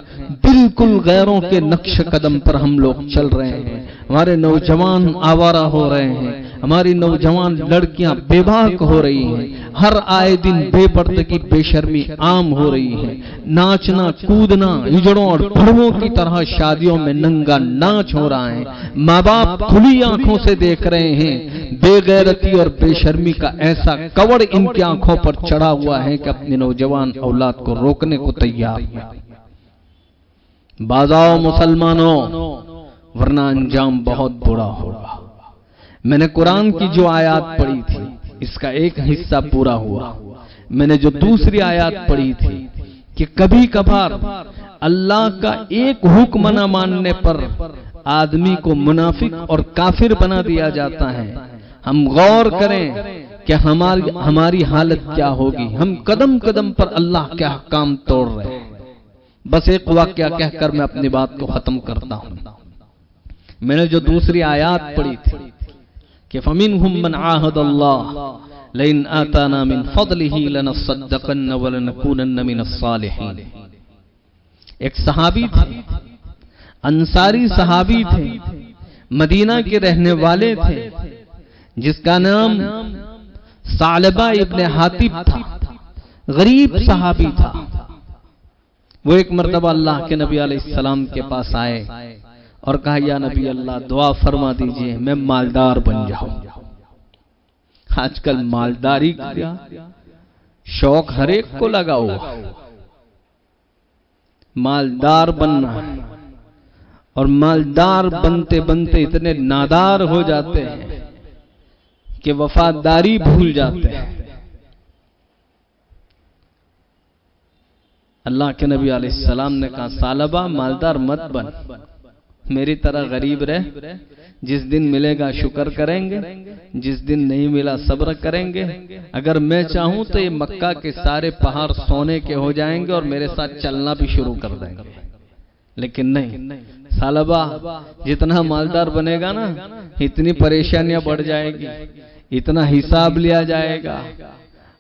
بالکل غیروں کے نقش قدم پر ہم لوگ چل رہے ہیں، ہمارے نوجوان آوارہ ہو رہے ہیں، ہماری نوجوان لڑکیاں بے باک ہو رہی ہیں، ہر آئے دن بے پردگی بے شرمی عام ہو رہی ہے، ناچنا کودنا ہجڑوں اور بھڑووں کی طرح شادیوں میں ننگا ناچ ہو رہا ہے، ماں باپ کھلی آنکھوں سے دیکھ رہے ہیں، بے غیرتی اور بے شرمی کا ایسا کور ان کی آنکھوں پر چڑھا ہوا ہے کہ اپنی نوجوان اولاد کو روکنے کو تیار ہے۔ باز آؤ مسلمانوں، ورنہ انجام بہت برا ہوگا۔ میں نے قرآن کی جو آیات پڑھی تھی اس کا ایک حصہ پورا ہوا، میں نے جو دوسری آیات پڑھی تھی کہ کبھی کبھار اللہ کا ایک حکم نہ ماننے پر آدمی کو منافق اور کافر بنا دیا جاتا ہے۔ ہم غور کریں کہ ہماری حالت کیا ہوگی، ہم قدم قدم پر اللہ کے احکام توڑ رہے ہیں۔ بس ایک واقعہ کہہ کر میں اپنی بات کو ختم کرتا ہوں۔ میں نے جو دوسری آیات پڑھی تھی کہ فَمِنْهُمْ مَنْ عَاهَدَ اللَّهَ لَئِنْ آتَانَا مِنْ فَضْلِهِ لَنَصَّدَّقَنَّ وَلَنَكُونَنَّ مِنَ الصَّالِحِينَ، ایک صحابی تھے، انصاری صحابی تھے، مدینہ کے رہنے والے تھے، جس کا نام ثعلبہ ابن حاطب تھا، غریب صحابی تھا۔ وہ ایک مرتبہ اللہ کے نبی علیہ السلام کے پاس آئے اور کہا یا نبی اللہ دعا فرما دیجئے میں مالدار بن جاؤں۔ آج کل مالداری کا شوق ہر ایک کو لگا ہوا، مالدار بننا، اور مالدار بنتے بنتے اتنے نادار ہو جاتے ہیں کہ وفاداری بھول جاتے ہیں۔ اللہ کے نبی علیہ السلام نے کہا ثعلبہ مالدار مت بن، میری طرح غریب رہ، جس دن ملے گا شکر کریں گے، جس دن نہیں ملا صبر کریں گے۔ اگر میں چاہوں تو یہ مکہ کے سارے پہاڑ سونے کے ہو جائیں گے اور میرے ساتھ چلنا بھی شروع کر دیں گے، لیکن نہیں، ثعلبہ جتنا مالدار بنے گا نا اتنی پریشانیاں بڑھ جائے گی، اتنا حساب لیا جائے گا۔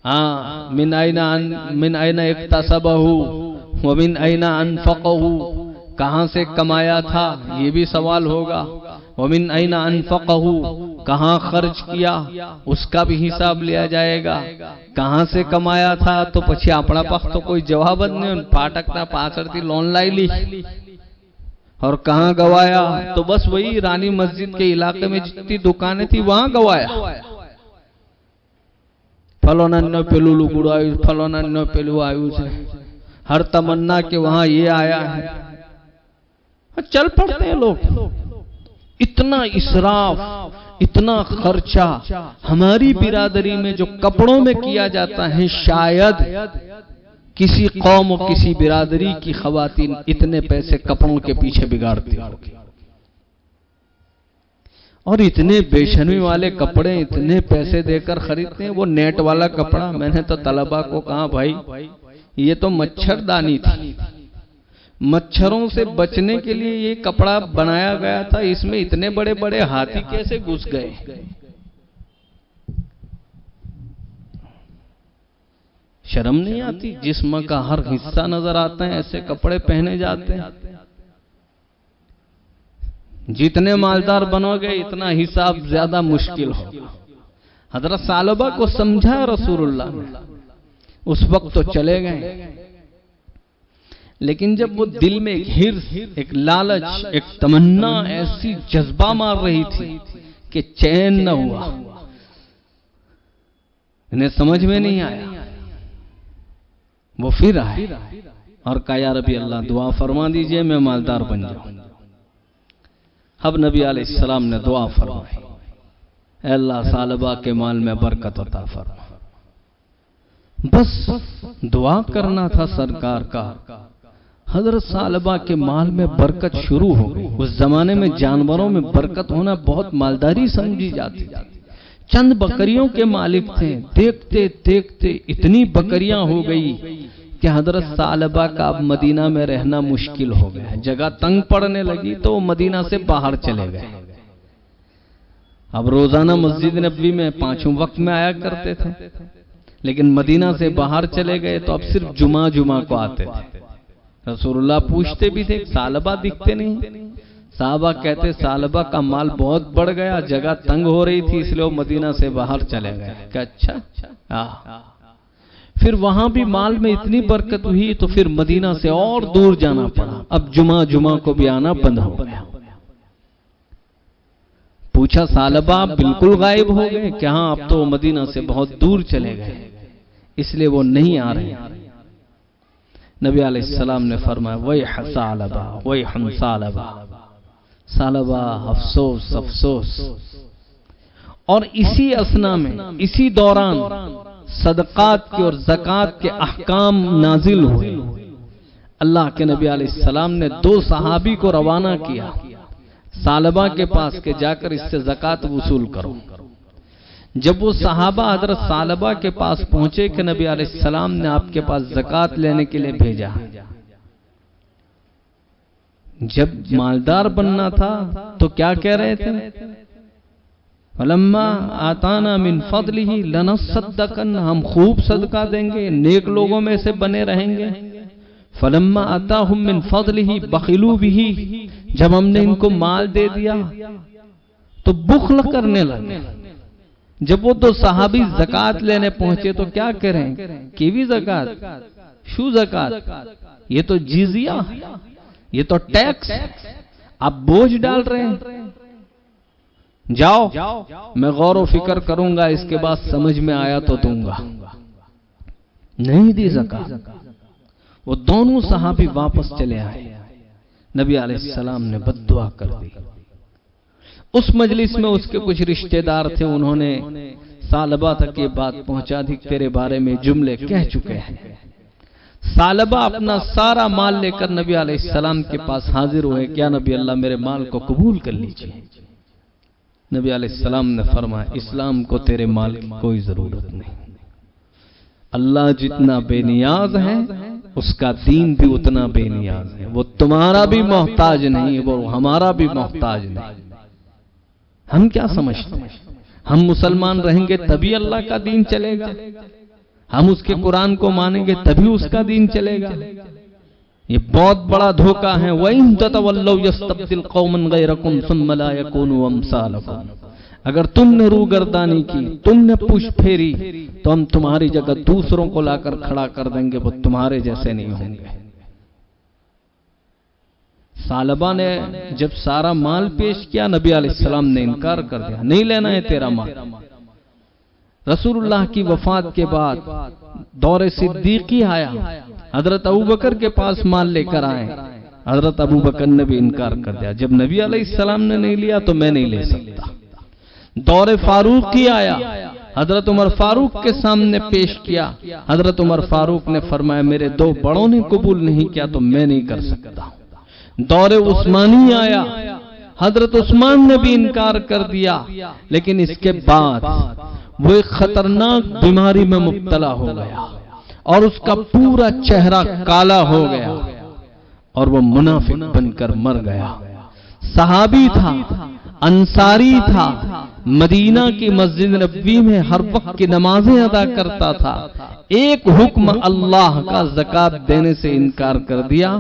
ہاں، من این اکتسبہ ومن این انفقہ، کہاں سے کمایا تھا یہ بھی سوال ہوگا، ومن این انفقہ، کہاں خرچ کیا اس کا بھی حساب لیا جائے گا، کہاں سے کمایا تھا تو پچھے اپنا پخ تو کوئی جواب نہیں، پاٹکتا پاسرتی لون لائی لی، اور کہاں گوایا تو بس وہی رانی مسجد کے علاقے میں جتنی دکانیں تھی وہاں گوایا، فلوننو پلولو گڑو آئیو، فلوننو پلو آئیو سے، ہر تمنا کے وہاں یہ آیا ہے، چل پڑتے ہیں لوگ۔ اتنا اسراف، اتنا خرچہ ہماری برادری میں جو کپڑوں میں کیا جاتا ہے، شاید کسی قوم و کسی برادری کی خواتین اتنے پیسے کپڑوں کے پیچھے بگاڑتی ہوگی، اور اتنے بے شرمی والے کپڑے اتنے پیسے دے کر خریدتے ہیں۔ وہ نیٹ والا کپڑا، میں نے تو طلبہ کو کہا بھائی یہ تو مچھر دانی تھی، مچھروں سے بچنے کے لیے یہ کپڑا بنایا گیا تھا، اس میں اتنے بڑے بڑے ہاتھی کیسے گھس گئے؟ شرم نہیں آتی؟ جسم کا ہر حصہ نظر آتا ہے، ایسے کپڑے پہنے جاتے ہیں۔ جتنے مالدار بنو گے اتنا حساب زیادہ مشکل ہو۔ حضرت ثعلبہ کو سمجھا رسول اللہ نے، اس وقت تو چلے گئے، لیکن جب وہ دل میں ایک حرص، ایک لالچ، ایک تمنا ایسی جذبہ مار رہی تھی کہ چین نہ ہوا، انہیں سمجھ میں نہیں آیا، وہ پھر آئے اور کہا یا ربی اللہ دعا فرما دیجئے میں مالدار بن جاؤں۔ اب نبی علیہ السلام نے دعا فرمائی، اے اللہ ثعلبہ کے مال میں برکت عطا فرما۔ بس دعا کرنا تھا سرکار کا، حضرت ثعلبہ کے مال میں برکت شروع ہو گئی۔ اس زمانے میں جانوروں میں برکت ہونا بہت مالداری سمجھی جاتی تھی۔ چند بکریوں کے مالک تھے، دیکھتے دیکھتے اتنی بکریاں ہو گئی کہ حضرت ثعلبہ کا اب مدینہ میں رہنا مشکل ہو گیا، جگہ تنگ پڑنے لگی تو وہ مدینہ سے باہر چلے گئے۔ اب روزانہ مسجد نبوی میں پانچوں وقت میں آیا کرتے تھے، لیکن مدینہ سے باہر چلے گئے تو اب صرف جمعہ کو آتے تھے۔ رسول اللہ پوچھتے بھی تھے ثعلبہ دکھتے نہیں، صحابہ کہتے ثعلبہ کا مال بہت بڑھ گیا، جگہ تنگ ہو رہی تھی اس لیے وہ مدینہ سے باہر چلے گئے۔ کہ اچھا، پھر وہاں بھی مال میں اتنی برکت ہوئی تو پھر مدینہ سے اور دور جانا پڑا، اب جمعہ کو بھی آنا بند ہو گیا۔ پوچھا ثعلبہ بالکل غائب ہو گئے؟ کہ ہاں اب تو مدینہ سے بہت دور چلے گئے اس لیے وہ نہیں آ رہے۔ نبی علیہ السلام نے فرمایا ویح ثعلبہ، ویح ثعلبہ، ثعلبہ افسوس افسوس۔ اور اسی اثنا میں، اسی دوران صدقات کے اور زکوٰۃ کے احکام نازل ہوئے۔ اللہ کے نبی علیہ السلام نے 2 صحابی کو روانہ کیا ثعلبہ کے پاس کہ جا کر اس سے زکوٰۃ وصول کرو۔ جب وہ صحابہ حضرت ثعلبہ کے پاس پہنچے کہ نبی علیہ السلام نے آپ کے پاس زکوٰۃ لینے کے لیے بھیجا، جب مالدار بننا تھا تو کیا کہہ رہے تھے؟ فَلَمَّا آتَانَا مِن فَضْلِهِ لَنَصَّدَّقَنَّ، ہم خوب صدقہ دیں گے، نیک لوگوں میں سے بنے رہیں گے۔ فَلَمَّا آتَاهُم مِّن فَضْلِهِ بَخِلُوا بِهِ، جب ہم نے ان کو مال دے دیا تو بخل کرنے لگے۔ جب وہ 2 صحابی زکوٰۃ لینے پہنچے تو کیا کریں؟ کیوی زکوٰۃ؟ شو زکوٰۃ؟ یہ تو جزیہ، یہ تو ٹیکس، آپ بوجھ ڈال رہے ہیں۔ جاؤ میں غور و فکر کروں گا، اس کے بعد سمجھ میں آیا تو دوں گا۔ نہیں دی زکوٰۃ۔ وہ دونوں صحابی واپس چلے آئے، نبی علیہ السلام نے بد دعا کر دی۔ اس مجلس میں اس کے کچھ رشتہ دار تھے، انہوں نے ثعلبہ تک یہ بات پہنچا دی، تیرے بارے میں جملے کہہ چکے ہیں۔ ثعلبہ اپنا سارا مال لے کر نبی علیہ السلام کے پاس حاضر ہوئے، کیا نبی اللہ میرے مال کو قبول کر لیجئے۔ نبی علیہ السلام نے فرمایا اسلام کو تیرے مال کی کوئی ضرورت نہیں، اللہ جتنا بے نیاز ہے اس کا دین بھی اتنا بے نیاز ہے، وہ تمہارا بھی محتاج نہیں، وہ ہمارا بھی محتاج نہیں۔ ہم کیا سمجھتے ہیں ہم مسلمان رہیں گے تبھی اللہ کا دین چلے گا، ہم اس کے قرآن کو مانیں گے تبھی اس کا دین چلے گا؟ یہ بہت بڑا دھوکہ ہے۔ وَإِن تَتَوَلَّوْا يَسْتَبْدِلْ قَوْمًا غَيْرَكُمْ ثُمَّ لَا يَكُونُوا أَمْثَالَكُمْ، اگر تم نے روگردانی کی، تم نے پشت پھیری، تو ہم تمہاری جگہ دوسروں کو لا کر کھڑا کر دیں گے، وہ تمہارے جیسے نہیں ہوں گے۔ ثعلبہ نے جب سارا مال پیش کیا، نبی علیہ السلام نے انکار کر دیا، نہیں لینا ہے تیرا مال۔ رسول اللہ کی وفات کے بعد دور صدیقی آیا، حضرت ابوبکر کے پاس مال لے کر آئے، حضرت ابوبکر نے بھی انکار کر دیا، جب نبی علیہ السلام نے نہیں لیا تو میں نہیں لے سکتا۔ دور فاروقی آیا، حضرت عمر فاروق کے سامنے پیش کیا، حضرت عمر فاروق نے فرمایا میرے دو بڑوں نے قبول نہیں کیا تو میں نہیں کر سکتا۔ دور عثمانی آیا، حضرت عثمان نے بھی انکار کر دیا، لیکن اس کے بعد وہ ایک خطرناک بیماری میں مبتلا ہو گیا اور اس کا پورا چہرہ کالا ہو گیا اور وہ منافق بن کر مر گیا۔ صحابی تھا، انصاری تھا، مدینہ کی مسجد نبوی میں ہر وقت کی نمازیں ادا کرتا تھا، ایک حکم اللہ کا زکوٰۃ دینے سے انکار کر دیا،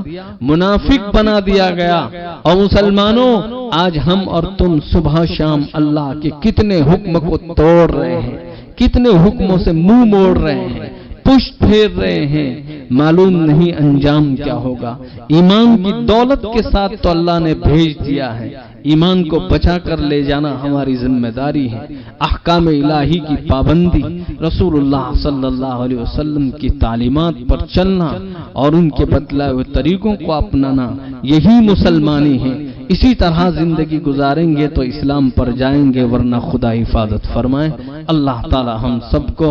منافق بنا دیا گیا۔ اور مسلمانوں، آج ہم اور تم صبح شام اللہ کے کتنے حکم کو توڑ رہے ہیں، کتنے حکموں سے منہ موڑ رہے ہیں، پشت پھیر رہے ہیں، معلوم نہیں انجام کیا ہوگا۔ ایمان کی دولت کے ساتھ تو اللہ نے بھیج دیا ہے، ایمان کو بچا کر لے جانا ہماری ذمہ داری ہے۔ احکام الہی کی پابندی، رسول اللہ صلی اللہ علیہ وسلم کی تعلیمات پر چلنا اور ان کے بتلائے ہوئے طریقوں کو اپنانا، یہی مسلمانی ہے۔ اسی طرح زندگی گزاریں گے تو اسلام پر جائیں گے، ورنہ خدا حفاظت فرمائے۔ اللہ تعالی ہم سب کو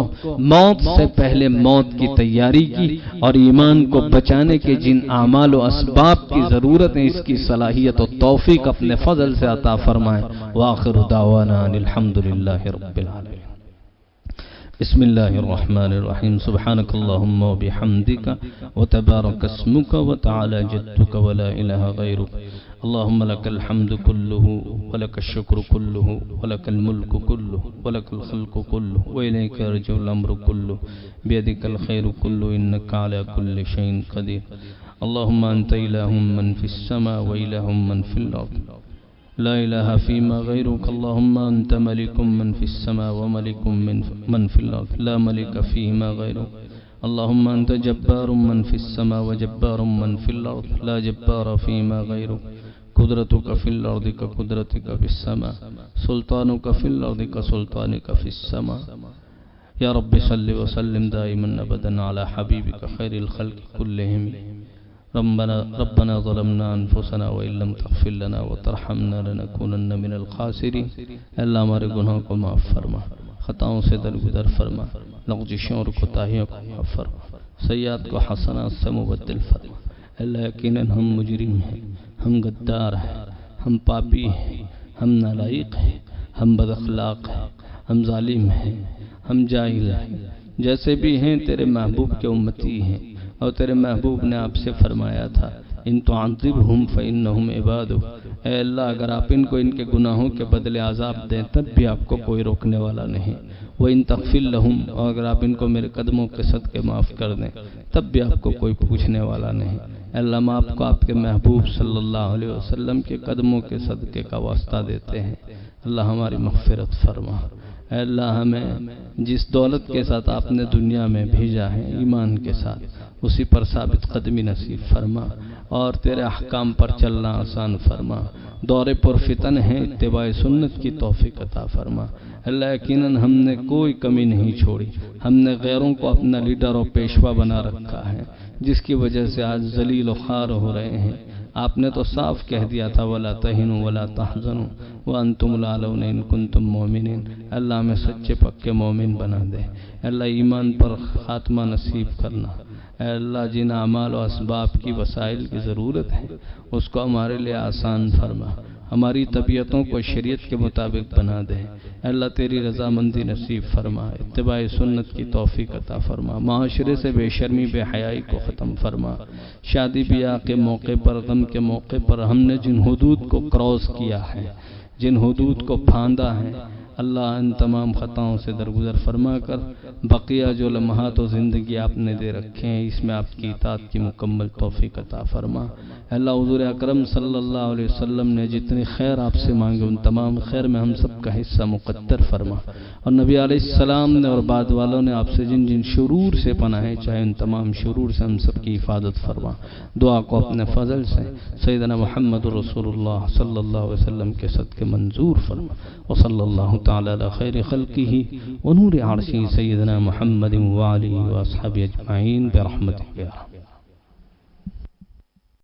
موت سے پہلے موت کی تیاری کی اور ایمان کو بچانے کے جن اعمال و اسباب کی ضرورت ہے اس کی صلاحیت و توفیق اپنے فضل سے عطا فرمائے۔ وآخر دعوانا الحمدللہ رب العالمین۔ بسم اللہ الرحمن الرحیم۔ سبحانک اللہم و بحمدک وتبارک اسمک وتعالی جدک ولا الہ غیرک۔ اللہم لک الحمد کلہ ولک الشکر کلہ ولک الملک کلہ ولک الخلق کلہ وإلیک یرجع الامر کلہ بیدک الخیر کلہ انک علی کل شیء قدیر۔ اللہم انت الہ من فی السماء و الہ من فی الارض لا الہ فیما غیرک۔ اللہم انت ملک من فی السماء و ملک من فی الارض لا ملک فیما غیرک۔ اللہم انت جبار من فی السماء و جبار من فی الارض لا جبار فیما غیرک۔ قدرتک فی الارض کقدرتک فی السماء سلطانک فی الارض کسلطانک فی السماء۔ یا رب صلی وسلم دائما ابدا علی حبیبک خیر الخلق کلہم۔ ربنا ظلمنا انفسنا وإن لم تغفر لنا وترحمنا لنكونن من الخاسرین۔ اللہ ہمارے گناہوں کو معاف فرما، خطاؤں سے درگزر فرما، لغزشوں اور کوتاہیوں کو معاف فرما، سیئات کو حسنات سے مبدل فرما۔ اللہ یقیناً ہم مجرم ہیں، ہم غدار ہیں، ہم پاپی ہیں، ہم نالائق ہیں، ہم بد اخلاق ہیں، ہم ظالم ہیں، ہم جاہل ہیں، جیسے بھی ہیں تیرے محبوب کے امتی ہیں، اور تیرے محبوب نے آپ سے فرمایا تھا ان تعذبہم فإنہم عبادک۔ اے اللہ اگر آپ ان کو ان کے گناہوں کے بدلے عذاب دیں تب بھی آپ کو کوئی روکنے والا نہیں، وَإِن تَغْفِرْ لَهُمْ، اور اگر آپ ان کو میرے قدموں کے صدقے معاف کر دیں تب بھی آپ کو کوئی پوچھنے والا نہیں۔ اے اللہ ہم آپ کو آپ کے محبوب صلی اللہ علیہ وسلم کے قدموں کے صدقے کا واسطہ دیتے ہیں، اللہ ہماری مغفرت فرما۔ اے اللہ ہمیں جس دولت کے ساتھ آپ نے دنیا میں بھیجا ہے ایمان کے ساتھ، اسی پر ثابت قدمی نصیب فرما اور تیرے احکام پر چلنا آسان فرما۔ دور پر فتن ہے، اتباع سنت کی توفیق عطا فرما۔ اللہ یقیناً ہم نے کوئی کمی نہیں چھوڑی، ہم نے غیروں کو اپنا لیڈر اور پیشوا بنا رکھا ہے، جس کی وجہ سے آج ذلیل و خوار ہو رہے ہیں۔ آپ نے تو صاف کہہ دیا تھا وَلَا تَهِنُوا وَلَا تَحْزَنُوا وَأَنْتُمُ الْأَعْلَوْنَ إِن كُنتُم مُؤْمِنِينَ۔ اللہ ہمیں سچے پکے مومن بنا دے، اللہ ایمان پر خاتمہ نصیب کرنا، اے اللہ جن اعمال و اسباب کی وسائل کی ضرورت ہے اس کو ہمارے لیے آسان فرما، ہماری طبیعتوں کو شریعت کے مطابق بنا دے۔ اے اللہ تیری رضامندی نصیب فرما، اتباع سنت کی توفیق عطا فرما، معاشرے سے بے شرمی بے حیائی کو ختم فرما۔ شادی بیاہ کے موقع پر، غم کے موقع پر ہم نے جن حدود کو کراس کیا ہے، جن حدود کو پھاندا ہے، اللہ ان تمام خطاؤں سے درگزر فرما کر بقیہ جو لمحات و زندگی آپ نے دے رکھے ہیں اس میں آپ کی اطاعت کی مکمل توفیق عطا فرما۔ اللہ حضور اکرم صلی اللہ علیہ وسلم نے جتنے خیر آپ سے مانگے ان تمام خیر میں ہم سب کا حصہ مقدر فرما، اور نبی علیہ السلام نے اور بعد والوں نے آپ سے جن جن شرور سے پناہیں چاہے ان تمام شرور سے ہم سب کی حفاظت فرما۔ دعا کو اپنے فضل سے سیدنا محمد رسول اللہ صلی اللہ علیہ وسلم کے صدقے منظور فرما، وصلی اللہ تعالی علی خیر خلقہ ونور عرشہ سیدنا محمد وآلہ واصحابہ اجمعین برحمتک یا رب۔